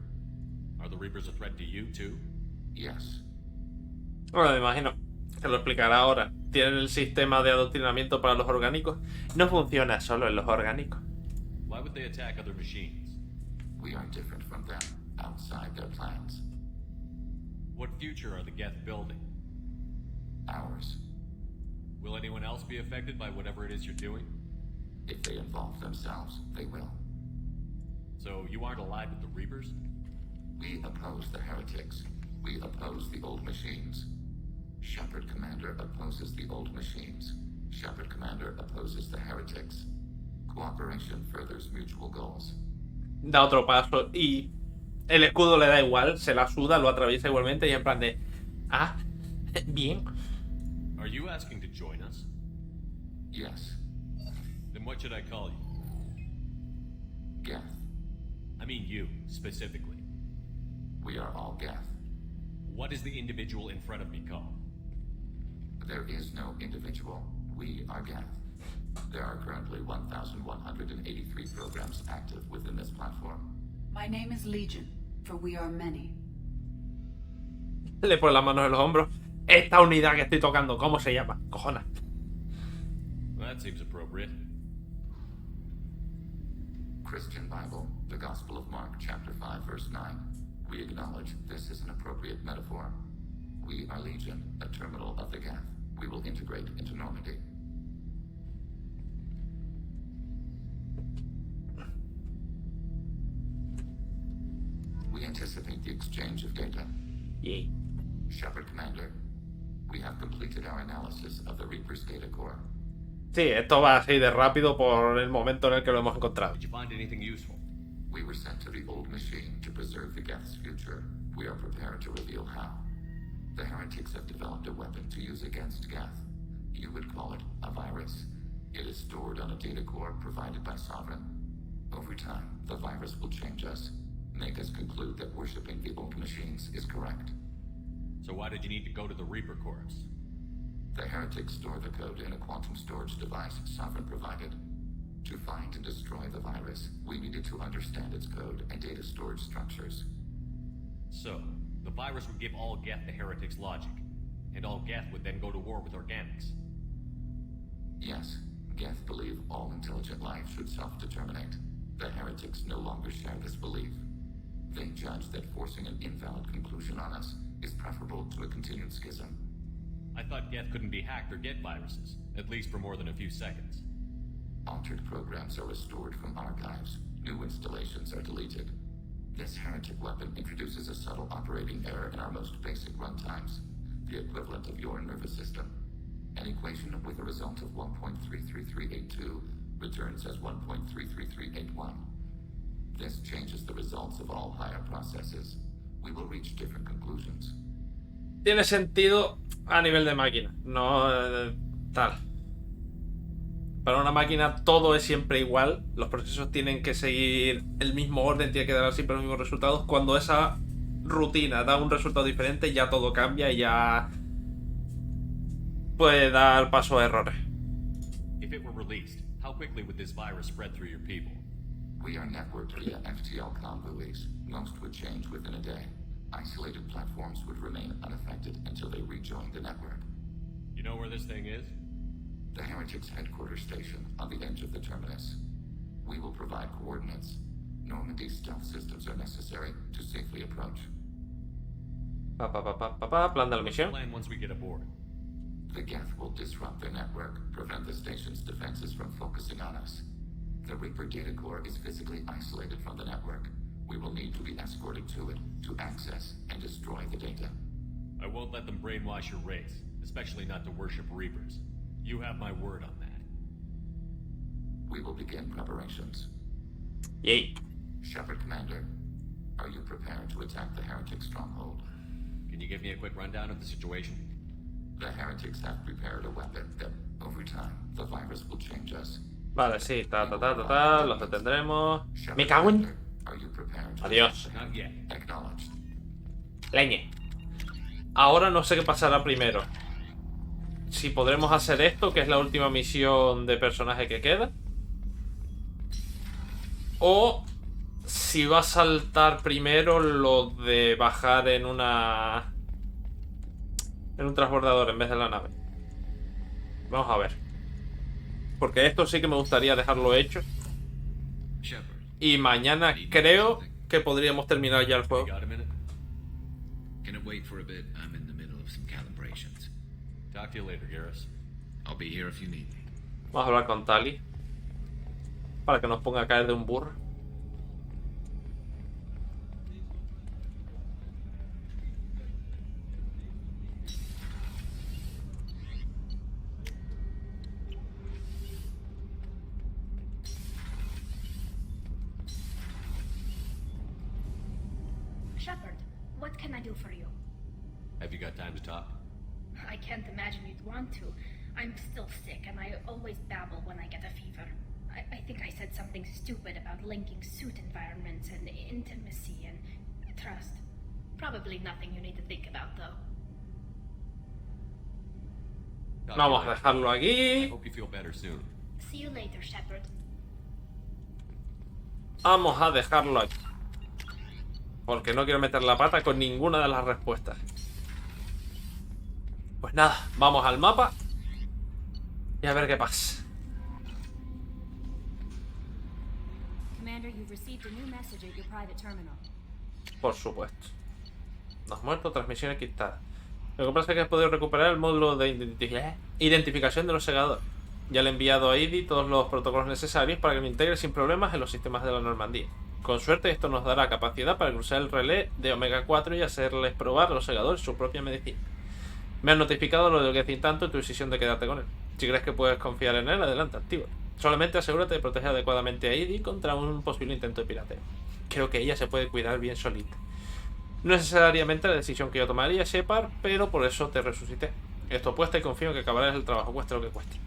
Are the Reapers a threat to you, too? Yes. Bueno, me imagino que lo explicará ahora. Tienen el sistema de adoctrinamiento para los orgánicos. No funciona solo en los orgánicos. Why would they attack other machines? We are different from them, outside their plans. What future are the Geth building? Ours. Will anyone else be affected by whatever it is you're doing? If they involve themselves, they will. So you aren't allied with the Reapers? We oppose the heretics. We oppose the old machines. Shepard Commander opposes the old machines. Shepard Commander opposes the heretics. Cooperation furthers mutual goals. Da otro paso y el escudo le da igual, se la suda, lo atraviesa igualmente y en plan de... Ah, bien. Are you asking to join us? Yes. Then what should I call you? Geth. I mean you, specifically. We are all Geth. What is the individual in front of me called? There is no individual. We are Geth. There are currently 1,183 programs active within this platform. My name is Legion, for we are many. Le pone las manos en los hombros. Esta unidad que estoy tocando, ¿cómo se llama? Cojona. That seems appropriate. Christian Bible, the Gospel of Mark, chapter 5, verse 9. We acknowledge this is an appropriate metaphor. We are Legion, a terminal of the Geth. We will integrate into Normandy. We anticipate the exchange of data. Yay. Shepard Commander, we have completed our analysis of the Reaper's data core. Sí, esto va así de rápido por el momento en el que lo hemos encontrado. Did you find anything useful? We were sent to the old machine to preserve the Geth's future. We are prepared to reveal how. The heretics have developed a weapon to use against Geth. You would call it a virus. It is stored on a data core provided by Sovereign. Over time, the virus will change us, make us conclude that worshipping the old machines is correct. So why did you need to go to the Reaper Corps? The heretics store the code in a quantum storage device Sovereign provided. To find and destroy the virus, we needed to understand its code and data storage structures. So, the virus would give all Geth the heretics' logic, and all Geth would then go to war with organics. Yes, Geth believe all intelligent life should self-determinate. The heretics no longer share this belief. They judge that forcing an invalid conclusion on us is preferable to a continued schism. I thought Geth couldn't be hacked or get viruses, at least for more than a few seconds. Altered programs are restored from archives. New installations are deleted. This heretic weapon introduces a subtle operating error in our most basic runtimes, the equivalent of your nervous system. An equation with a result of 1.33382 returns as 1.33381. This changes the results of all higher processes. We will reach different conclusions. Tiene sentido a nivel de máquina, no tal. Para una máquina todo es siempre igual, los procesos tienen que seguir el mismo orden, tiene que dar siempre los mismos resultados. Cuando esa rutina da un resultado diferente, ya todo cambia y ya puede dar paso a errores. If it were released, how quickly would this virus spread through your people? We are networked via FTL comm buoys. Most would change within a day. Isolated platforms would remain unaffected until they rejoin the network. You know where this thing is? The Heretics headquarters station on the edge of the terminus. We will provide coordinates. Normandy stealth systems are necessary to safely approach. Plan de la misión. Plan once we get aboard. The Geth will disrupt their network, prevent the station's defenses from focusing on us. The Reaper data core is physically isolated from the network. We will need to be escorted to it to access and destroy the data. I won't let them brainwash your race, especially not to worship Reapers. You have my word on that. We will begin preparations. Yay. Shepard Commander, are you prepared to attack the Heretic stronghold? Can you give me a quick rundown of the situation? The Heretics have prepared a weapon that, over time, the virus will change us. Vale, sí, los detendremos. Me cago en... Are you prepared to Adiós. Not yet. Acknowledged. Leñe. Ahora no sé qué pasará primero. Si podremos hacer esto, que es la última misión de personaje que queda. O si va a saltar primero lo de bajar en un transbordador en vez de la nave. Vamos a ver. Porque esto sí que me gustaría dejarlo hecho. Y mañana creo que podríamos terminar ya el juego. Can it wait for a bit? I'm in the middle of some calibrations. Talk to you later, Garrus. I'll be here if you need me. Vamos a hablar con Tali para que nos ponga a caer de un burro. Shepard, what can I do for you? Have you got time to talk? I can't imagine you'd want to. I'm still sick, and I always babble when I get a fever. I think I said something stupid about linking suit environments and intimacy and trust. Probably nothing you need to think about, though. Vamos a dejarlo aquí. I hope you feel better soon. See you later, Shepard. Vamos a dejarlo aquí. Porque no quiero meter la pata con ninguna de las respuestas. Pues nada, vamos al mapa y a ver qué pasa. Commander, you've received a new message at your private terminal. Por supuesto. Nos muerto, transmisión quitada. Lo que pasa es que he podido recuperar el módulo de identificación de los Segador. Ya le he enviado a Edie todos los protocolos necesarios para que lo integre sin problemas en los sistemas de la Normandía. Con suerte esto nos dará capacidad para cruzar el relé de Omega 4 y hacerles probar a los Segadores su propia medicina. Me han notificado lo del Getting tanto y tu decisión de quedarte con él. Si crees que puedes confiar en él, adelante, activa. Solamente asegúrate de proteger adecuadamente a Edie contra un posible intento de pirateo. Creo que ella se puede cuidar bien solita. No es necesariamente la decisión que yo tomaría, Shepard, pero por eso te resucité. Esto apuesta y confío en que acabarás el trabajo, cueste lo que cueste.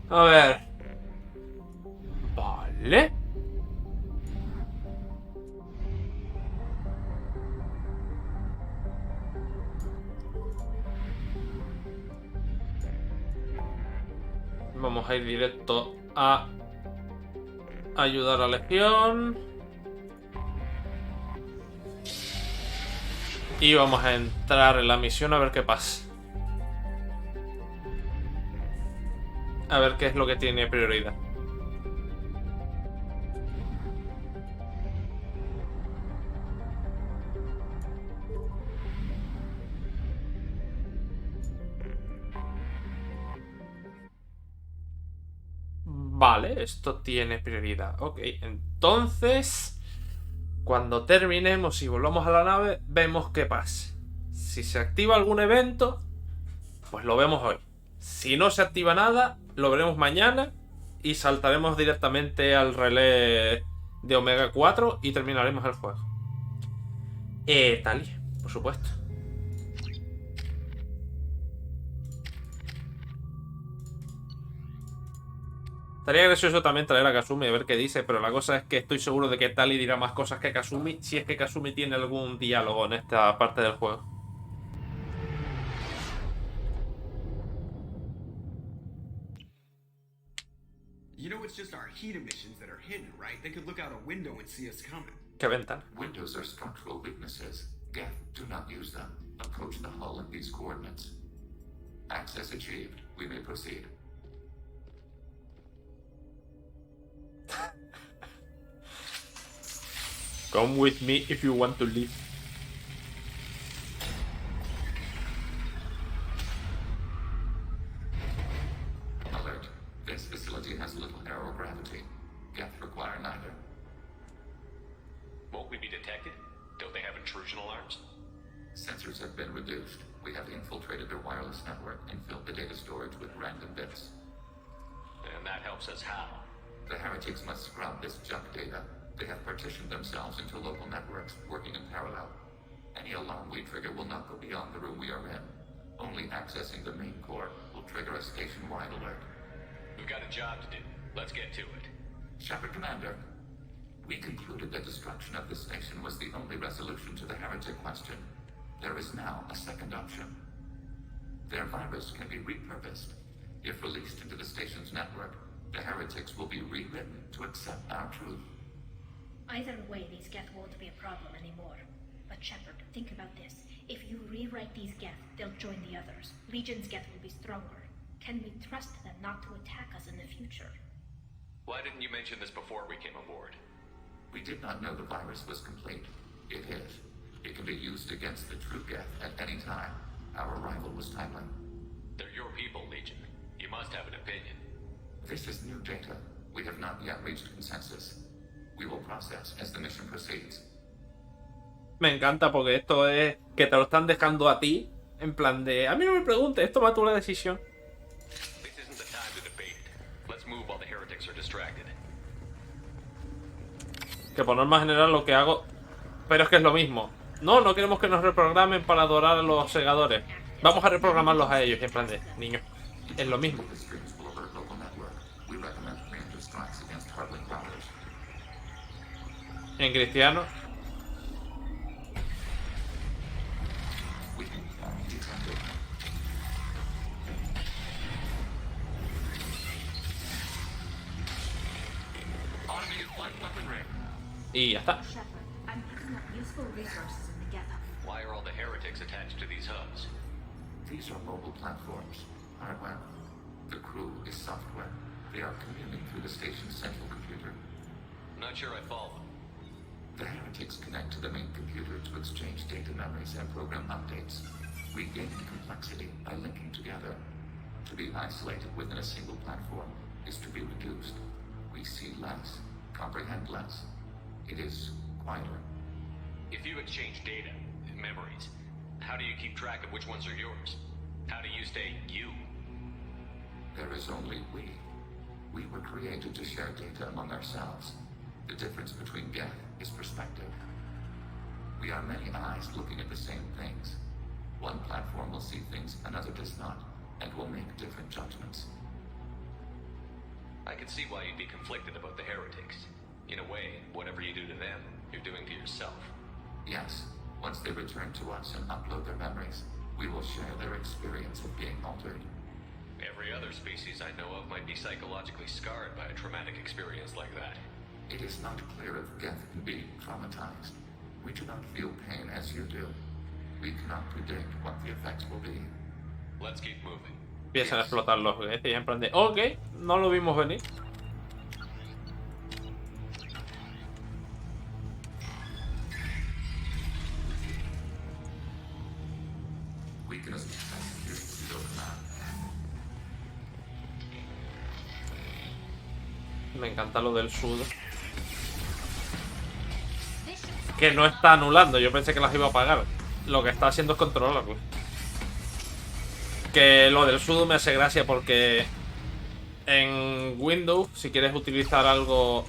A ver. Vale. Vamos a ir directo a ayudar a Legión. Y vamos a entrar en la misión a ver qué pasa. A ver qué es lo que tiene prioridad. Vale, esto tiene prioridad. Ok, entonces cuando terminemos y volvamos a la nave, vemos qué pasa. Si se activa algún evento, pues lo vemos hoy. Si no se activa nada, lo veremos mañana y saltaremos directamente al relé de Omega 4 y terminaremos el juego. Tali, por supuesto. Estaría gracioso también traer a Kasumi a ver qué dice, pero la cosa es que estoy seguro de que Tali dirá más cosas que Kasumi, si es que Kasumi tiene algún diálogo en esta parte del juego. You know it's just our heat emissions that are hidden, right? They could look out a window and see us coming. ¿Qué ventana? Windows are structural weaknesses. Geth, do not use them. Approach the hull at these coordinates. Access achieved. We may proceed. Come with me if you want to leave. Alert. This facility has little aerogravity. Geth require neither. Won't we be detected? Don't they have intrusion alarms? Sensors have been reduced. We have infiltrated their wireless network and filled the data storage with random bits. And that helps us how? The heretics must scrub this junk data. They have partitioned themselves into local networks, working in parallel. Any alarm we trigger will not go beyond the room we are in. Only accessing the main core will trigger a station-wide alert. We've got a job to do. Let's get to it. Shepard Commander, we concluded concluded that destruction of the station was the only resolution to the heretic question. There is now a second option. Their virus can be repurposed. If released into the station's network, the heretics will be rewritten to accept our truth. Either way, these Geth won't be a problem anymore. But Shepard, think about this. If you rewrite these Geth, they'll join the others. Legion's Geth will be stronger. Can we trust them not to attack us in the future? Why didn't you mention this before we came aboard? We did not know the virus was complete. It is. It can be used against the true Geth at any time. Our arrival was timely. They're your people, Legion. You must have an opinion. This is new data. We have not yet reached consensus. We will process as the mission proceeds. Me encanta porque esto es que te lo están dejando a ti, en plan de, a mí no me preguntes, toma tú la decisión. This isn't the time to debate. Let's move while the heretics are distracted. Que por norma general lo que hago, pero es que es lo mismo. No, no queremos que nos reprogramen para adorar a los segadores. Vamos a reprogramarlos a ellos, en plan de, niños, es lo mismo. En cristiano. Y ya está. Why are all the heretics attached to these hubs? These are mobile platforms. Hardware. The crew is software. They are communing through the station's central computer. Not sure I follow. The heretics connect to the main computer to exchange data memories and program updates. We gain complexity by linking together. To be isolated within a single platform is to be reduced. We see less, comprehend less. It is quieter. If you exchange data, memories, how do you keep track of which ones are yours? How do you stay you? There is only we. We were created to share data among ourselves. The difference between Geth is perspective. We are many eyes looking at the same things. One platform will see things another does not, and will make different judgments. I can see why you'd be conflicted about the heretics. In a way, whatever you do to them, you're doing to yourself. Yes. Once they return to us and upload their memories, we will share their experience of being altered. Every other species I know of might be psychologically scarred by a traumatic experience like that. It is not clear if Geth can be traumatized. We do not feel pain as you do. We cannot predict what the effects will be. Let's keep moving. Empiezan a explotar los Geth y en plan de, ok, no lo vimos venir. Me encanta lo del sudo. Que no está anulando. Yo pensé que las iba a apagar. Lo que está haciendo es controlarlo. Que lo del sudo me hace gracia porque en Windows, si quieres utilizar algo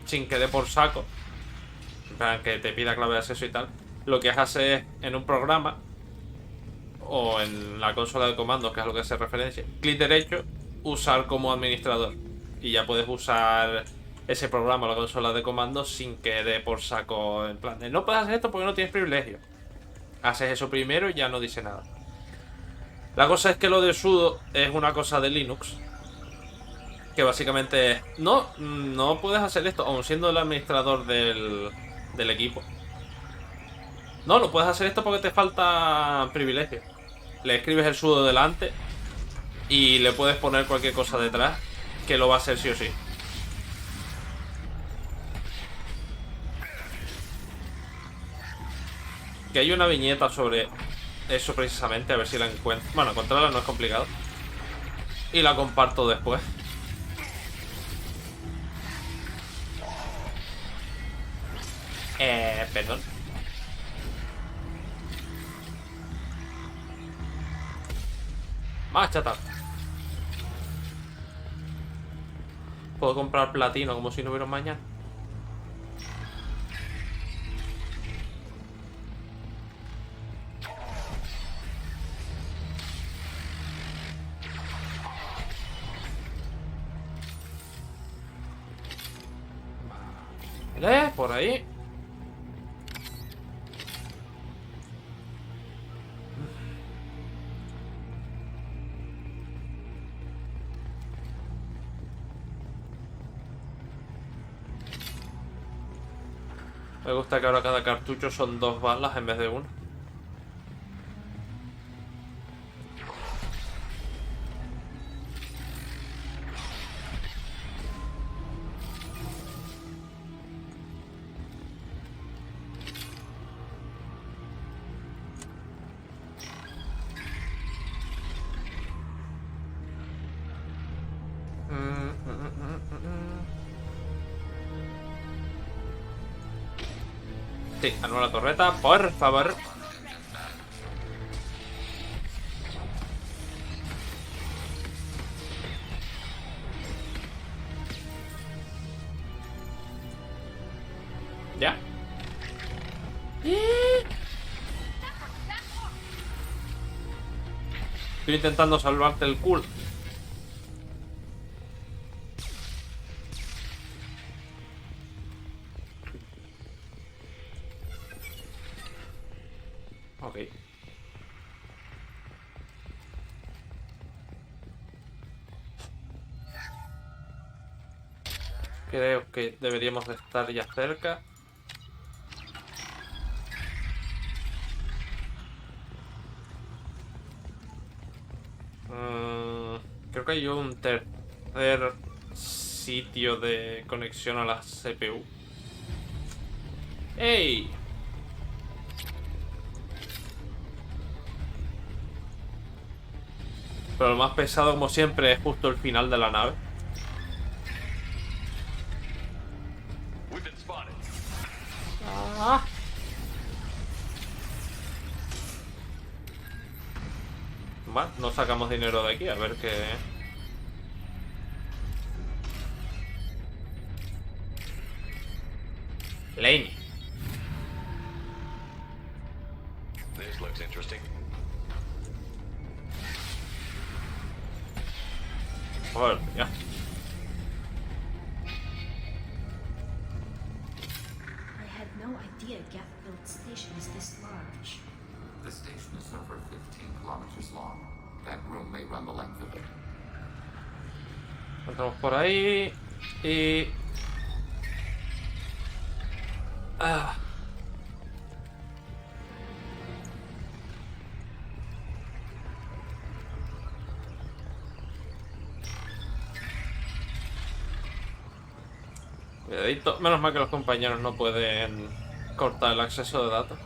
sin que dé por saco, en plan que te pida clave de acceso y tal, lo que haces es en un programa o en la consola de comandos, que es a lo que hace referencia, clic derecho, usar como administrador. Y ya puedes usar ese programa o la consola de comandos sin que dé por saco, en plan de, no puedes hacer esto porque no tienes privilegio. Haces eso primero y ya no dice nada. La cosa es que lo del sudo es una cosa de Linux, que básicamente es, no puedes hacer esto aun siendo el administrador del equipo. No puedes hacer esto porque te falta privilegio. Le escribes el sudo delante y le puedes poner cualquier cosa detrás que lo va a hacer sí o sí. Que hay una viñeta sobre eso precisamente, a ver si la encuentro. Bueno, encontrarla no es complicado. Y la comparto después. Perdón. Más chatar. Puedo comprar platino como si no hubiera un mañana. Por ahí. Me gusta que ahora cada cartucho son 2 balas en vez de 1. Sí, anula la torreta, por favor. Ya. Estoy intentando salvarte el culo. Ok. Creo que deberíamos de estar ya cerca. Creo que hay un tercer sitio de conexión a la CPU. ¡Ey! Pero lo más pesado, como siempre, es justo el final de la nave. Ah. Bueno, no sacamos dinero de aquí, a ver qué... Lane. This looks interesting. Joder, ya. I had no idea Gap-built station is this large. The station is over 15 kilometers long. That room may run the length of it. Entramos por ahí y... Cuidadito. Menos mal que los compañeros no pueden cortar el acceso de datos.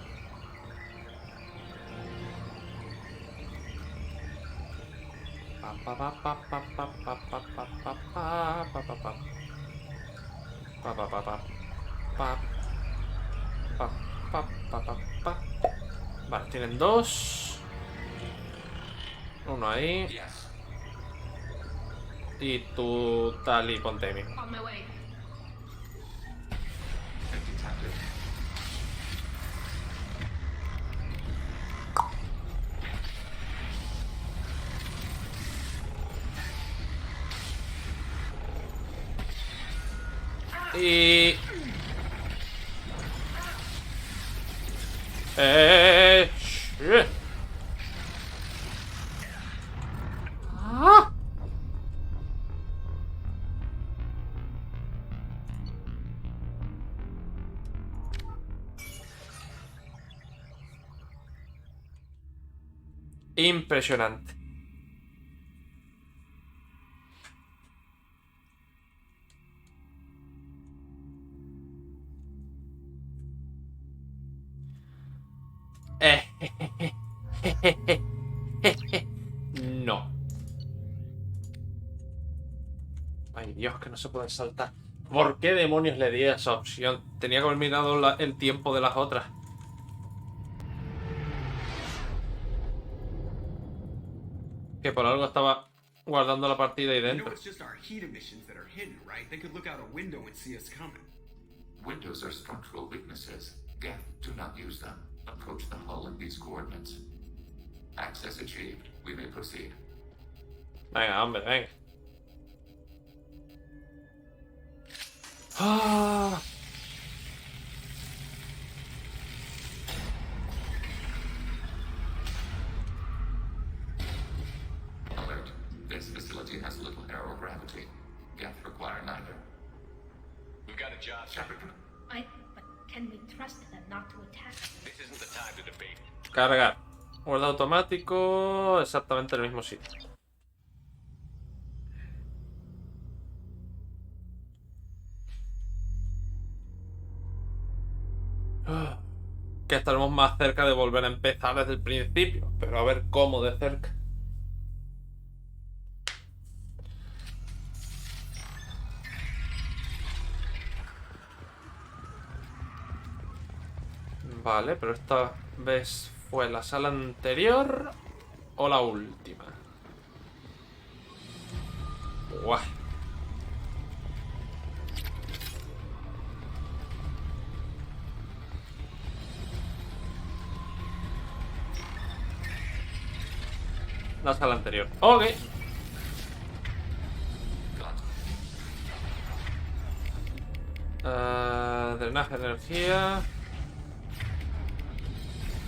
Vale, tienen 2. Uno ahí. Y tú tal y ponte ahí mismo. On my way. Y... shit. Ah. Impresionante. No. Ay, Dios, que no se pueden saltar. ¿Por qué demonios le di esa opción? Tenía que haber mirado el tiempo de las otras. Que por algo estaba guardando la partida ahí You know dentro. it's just our heat emissions that are hidden, right? They could look out a window and see us coming. Windows are structural weaknesses. Again, do not use them. Approach the hull in these coordinates. Access achieved. We may proceed. Venga, hombre, venga. Ah. Can we trust them not to attack us? This isn't the time to debate. Cargar. Guarda automático. Exactamente en el mismo sitio. Que estaremos más cerca de volver a empezar desde el principio. Pero a ver cómo de cerca. Vale, pero esta vez fue la sala anterior o la última. Guau. La sala anterior. Ok. Drenaje de energía.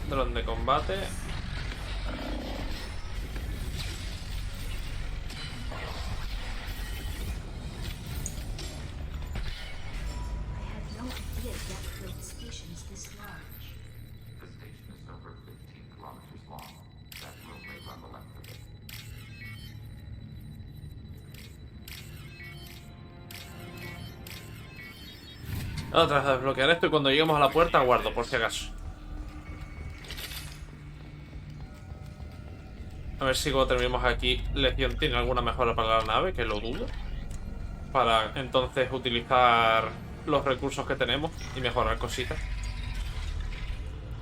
Dron de combate. Otra vez a desbloquear esto y cuando lleguemos a la puerta guardo por si acaso. A ver si cuando terminemos aquí Legión tiene alguna mejora para la nave, que lo dudo. Para entonces utilizar los recursos que tenemos y mejorar cositas.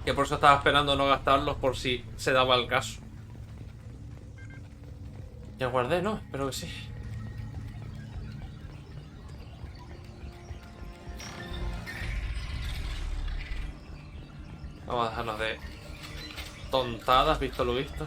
Que por eso estaba esperando no gastarlos por si se daba el caso. Ya guardé, ¿no? Espero que sí. Vamos a dejarnos de tontadas, visto lo visto.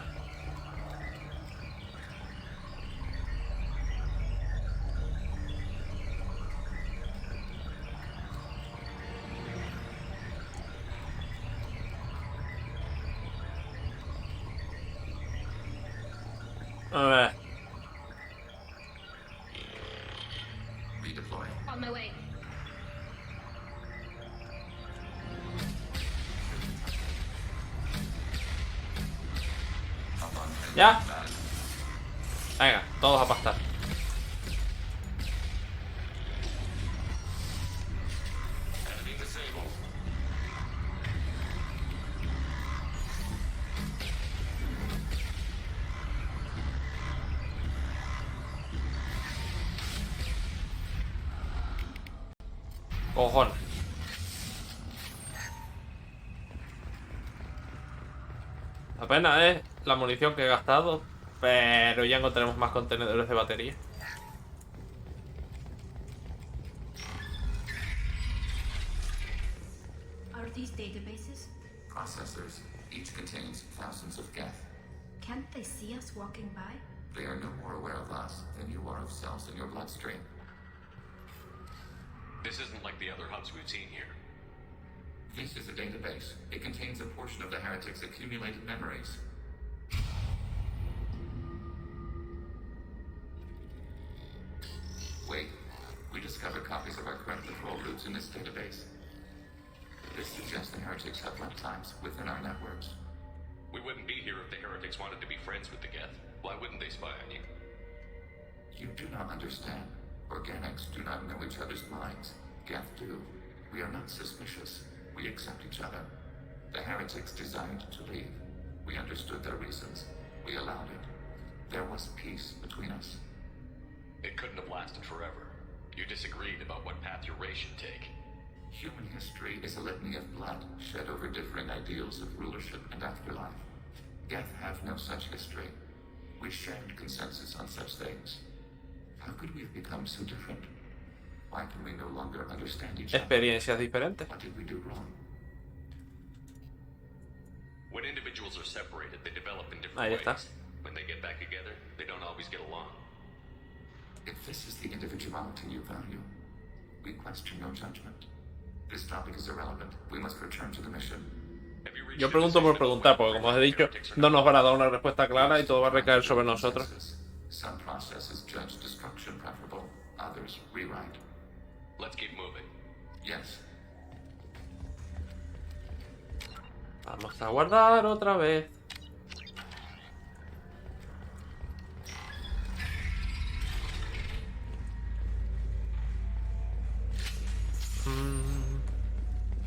A ver. On my way. ¿Ya? Venga, todos a pastar. Cojones. La pena es la munición que he gastado, pero ya encontraremos más contenedores de batería. Are these databases? Processors. Each contains thousands of geth. Can't they see us walking by? They are no more aware of us than you are of cells in your bloodstream. This isn't like the other hubs we've seen here. This is a database. It contains a portion of the heretic's accumulated memories. Wait. We discovered copies of our current patrol routes in this database. This suggests the heretics have lifetimes within our networks. We wouldn't be here if the heretics wanted to be friends with the geth. Why wouldn't they spy on you? You do not understand. Organics do not know each other's minds. Geth do. We are not suspicious. We accept each other. The heretics designed to leave. We understood their reasons. We allowed it. There was peace between us. It couldn't have lasted forever. You disagreed about what path your race should take. Human history is a litany of blood shed over differing ideals of rulership and afterlife. Geth have no such history. We shared consensus on such things. How could we have become so different? Why can we no longer understand each other? Experiencias diferentes. What did we do wrong? When individuals are separated, they develop in different Ahí ways. está. When they get back together, they don't always get along. If this is the individuality you value, we question your judgment. This topic is irrelevant. We must return to the mission. Yo pregunto por preguntar, porque como os he dicho, no nos van a dar una respuesta clara y todo va a recaer sobre nosotros. Some processes judge destruction preferable, others rewrite. Let's keep moving. Yes. Vamos a guardar otra vez.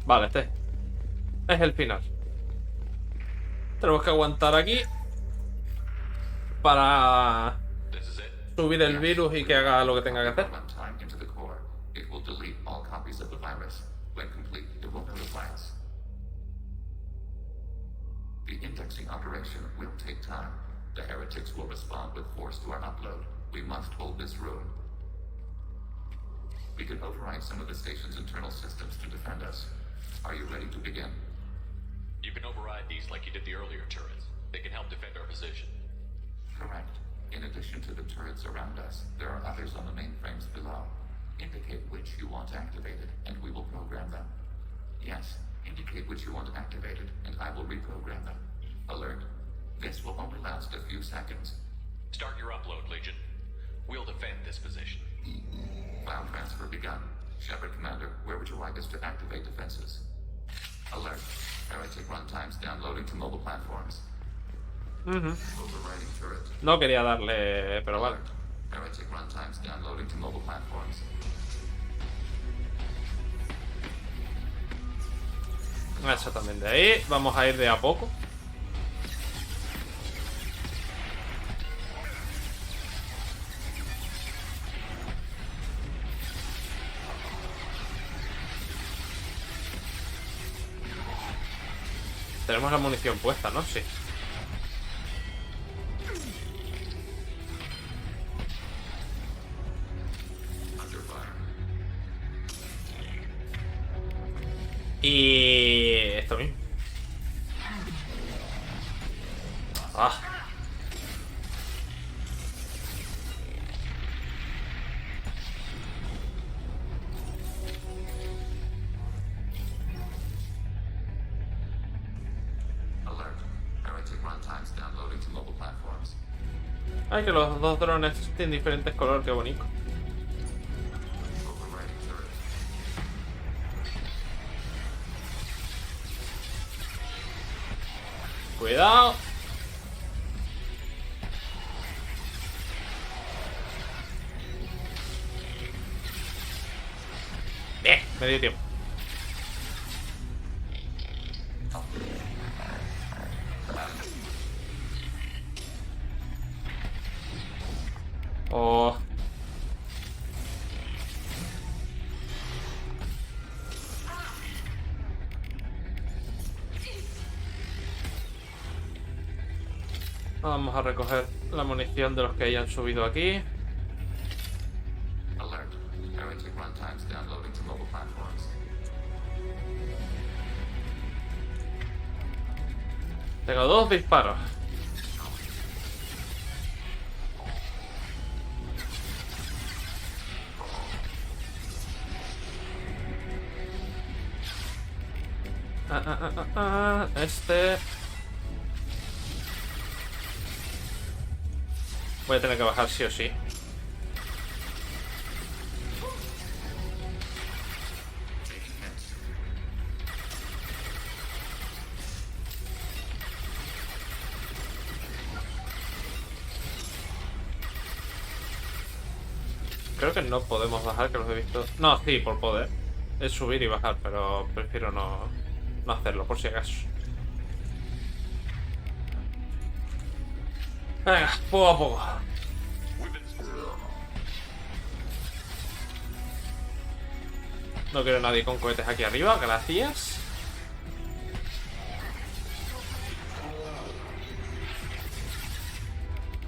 Vale, este es el final. Tenemos que aguantar aquí para subir el virus y que haga lo que tenga que hacer. The indexing operation will take time. The heretics will respond with force to our upload. We must hold this room. We can override some of the station's internal systems to defend us. Are you ready to begin? You can override these like you did the earlier turrets. They can help defend our position. Correct. In addition to the turrets around us, there are others on the mainframes below. Indicate which you want activated, and we will program them. Yes, indicate which you want activated, and I will reprogram them. Alert. This will only last a few seconds. Start your upload, Legion. We'll defend this position. File transfer begun. Shepard Commander, where would you like us to activate defenses? Alert. Heretic runtimes downloading to mobile platforms. Overriding turret. No quería darle, pero vale. Heretic runtimes downloading to mobile platforms. Eso también de ahí. Vamos a ir de a poco. Tenemos la munición puesta, ¿no? Sí. Y esto mismo. Ah. Ay, que los dos drones tienen diferentes colores, qué bonito. Cuidado. Bien, me dio tiempo. Oh. Vamos a recoger la munición de los que hayan subido aquí. Tengo 2 disparos. Este. Voy a tener que bajar sí o sí. Creo que no podemos bajar, que los he visto. No, sí, por poder. Es subir y bajar, pero prefiero no hacerlo, por si acaso. Venga, poco a poco. No quiero nadie con cohetes aquí arriba, gracias.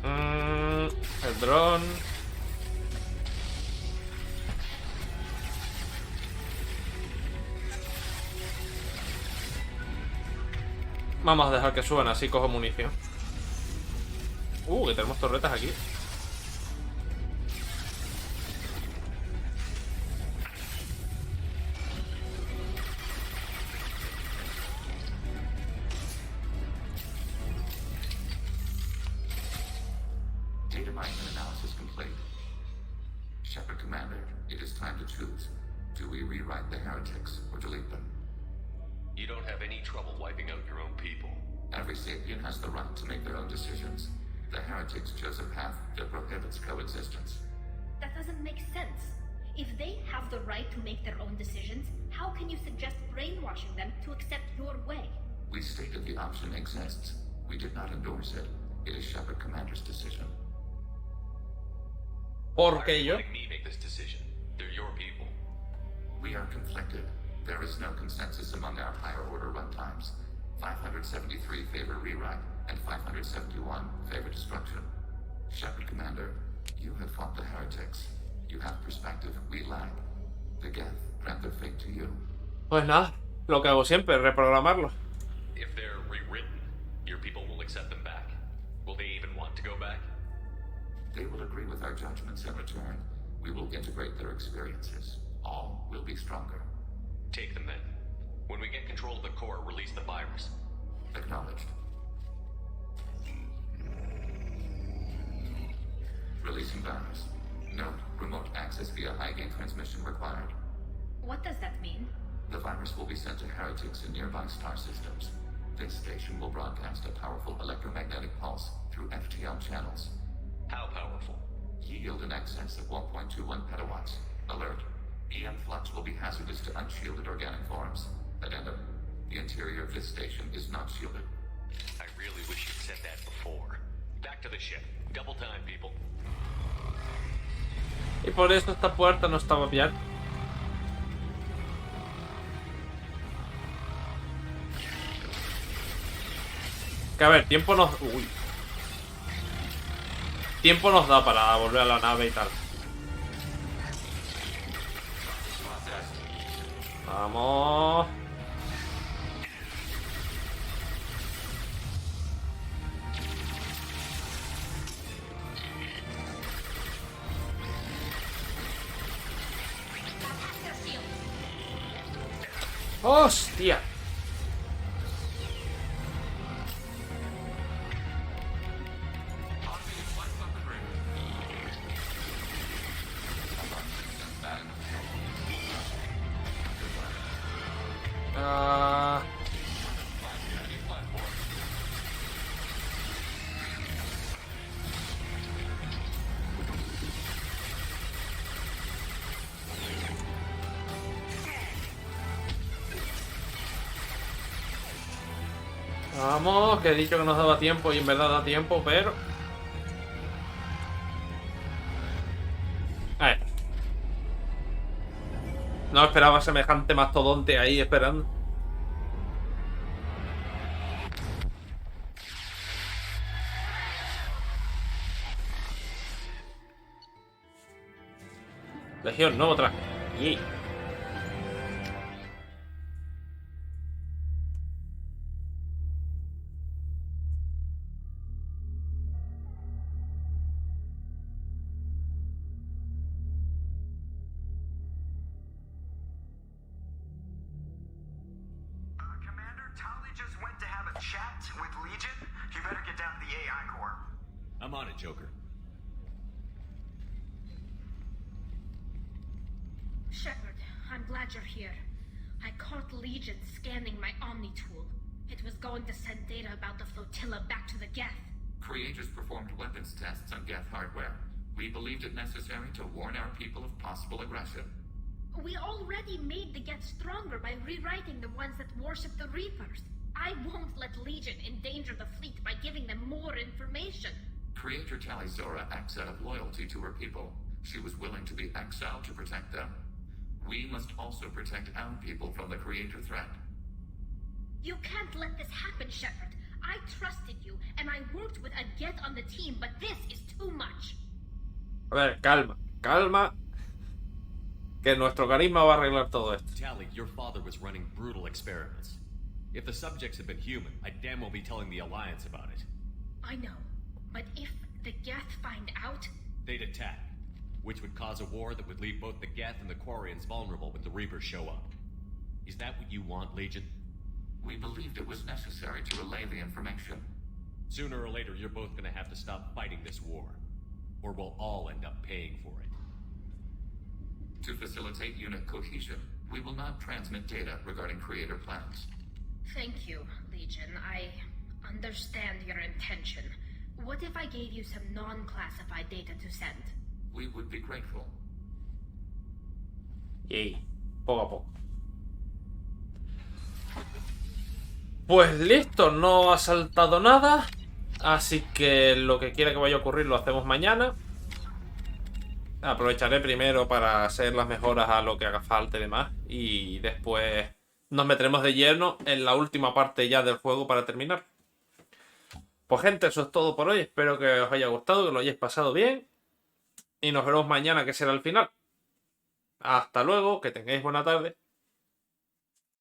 El dron. Vamos a dejar que suban, así cojo munición. Que tenemos torretas aquí. Data mining analysis complete. Shepard Commander, it is time to choose. Do we rewrite the heretics or delete them? You don't have any any trouble wiping out your own people. Every sapient has the right to make their own decisions. The heretics chose a path that prohibits coexistence. That doesn't make sense. If they have the right to make their own decisions, how can you suggest brainwashing them to accept your way? We stated the option exists. We did not endorse it. It is Shepard Commander's decision. ¿Por qué yo? Letting me make this decision. They're your people. We are conflicted. There is no consensus among our higher order runtimes. 573 favor rewrite, and 571 favor destruction. Shepard Commander, you have fought the heretics. You have perspective we lack. The Geth grant their fate to you. Pues nada, lo que hago siempre, reprogramarlo. If they're rewritten, your people will accept them back. Will they even want to go back? They will agree with our judgments in return. We will integrate their experiences. All will be stronger. Take them then. When we get control of the core, release the virus. Acknowledged. Releasing virus. Note, remote access via high-gain transmission required. What does that mean? The virus will be sent to heretics in nearby star systems. This station will broadcast a powerful electromagnetic pulse through FTL channels. How powerful? Yield in excess of 1.21 petawatts. Alert. EM flux will be hazardous to unshielded organic forms. Addendum. The interior of this station is not shielded. I really wish you'd said that before. Back to the ship. Double time, people. Y por eso esta puerta no estaba bien. Que a ver, tiempo nos... Uy. Tiempo nos da para volver a la nave y tal. Vamos. ¡Hostia! Vamos, que he dicho que nos daba tiempo y en verdad da tiempo, pero... No esperaba semejante mastodonte ahí esperando. Legión, nuevo traje. Yeah. I'm on it, Joker. Shepard, I'm glad you're here. I caught Legion scanning my Omni tool. It was going to send data about the flotilla back to the Geth. Creators performed weapons tests on Geth hardware. We believed it necessary to warn our people of possible aggression. We already made the Geth stronger by rewriting the ones that worship the Reapers. I won't let Legion endanger the fleet by giving them more information. Creator Tali Zora acts out of loyalty to her people. She was willing to be exiled to protect them. We must also protect our people from the Creator threat. You can't let this happen, Shepard. I trusted you, and I worked with a Geth on the team, but this is too much. A ver, calma, calma. Que nuestro carisma va a arreglar todo esto. Tali, your father was running brutal experiments. If the subjects had been human, I'd damn well be telling the Alliance about it. I know, but if the Geth find out... They'd attack, which would cause a war that would leave both the Geth and the Quarians vulnerable when the Reapers show up. Is that what you want, Legion? We believed it was necessary to relay the information. Sooner or later, you're both gonna have to stop fighting this war. Or we'll all end up paying for it. To facilitate unit cohesion, we will not transmit data regarding Creator plans. Thank you, Legion. I understand your intention. What if I gave you some non-classified data to send? We would be grateful. Y poco a poco. Pues listo, no ha saltado nada. Así que lo que quiera que vaya a ocurrir lo hacemos mañana. Aprovecharé primero para hacer las mejoras a lo que haga falta y demás. Y después nos meteremos de lleno en la última parte ya del juego para terminar. Pues gente, eso es todo por hoy. Espero que os haya gustado, que lo hayáis pasado bien. Y nos vemos mañana, que será el final. Hasta luego, que tengáis buena tarde.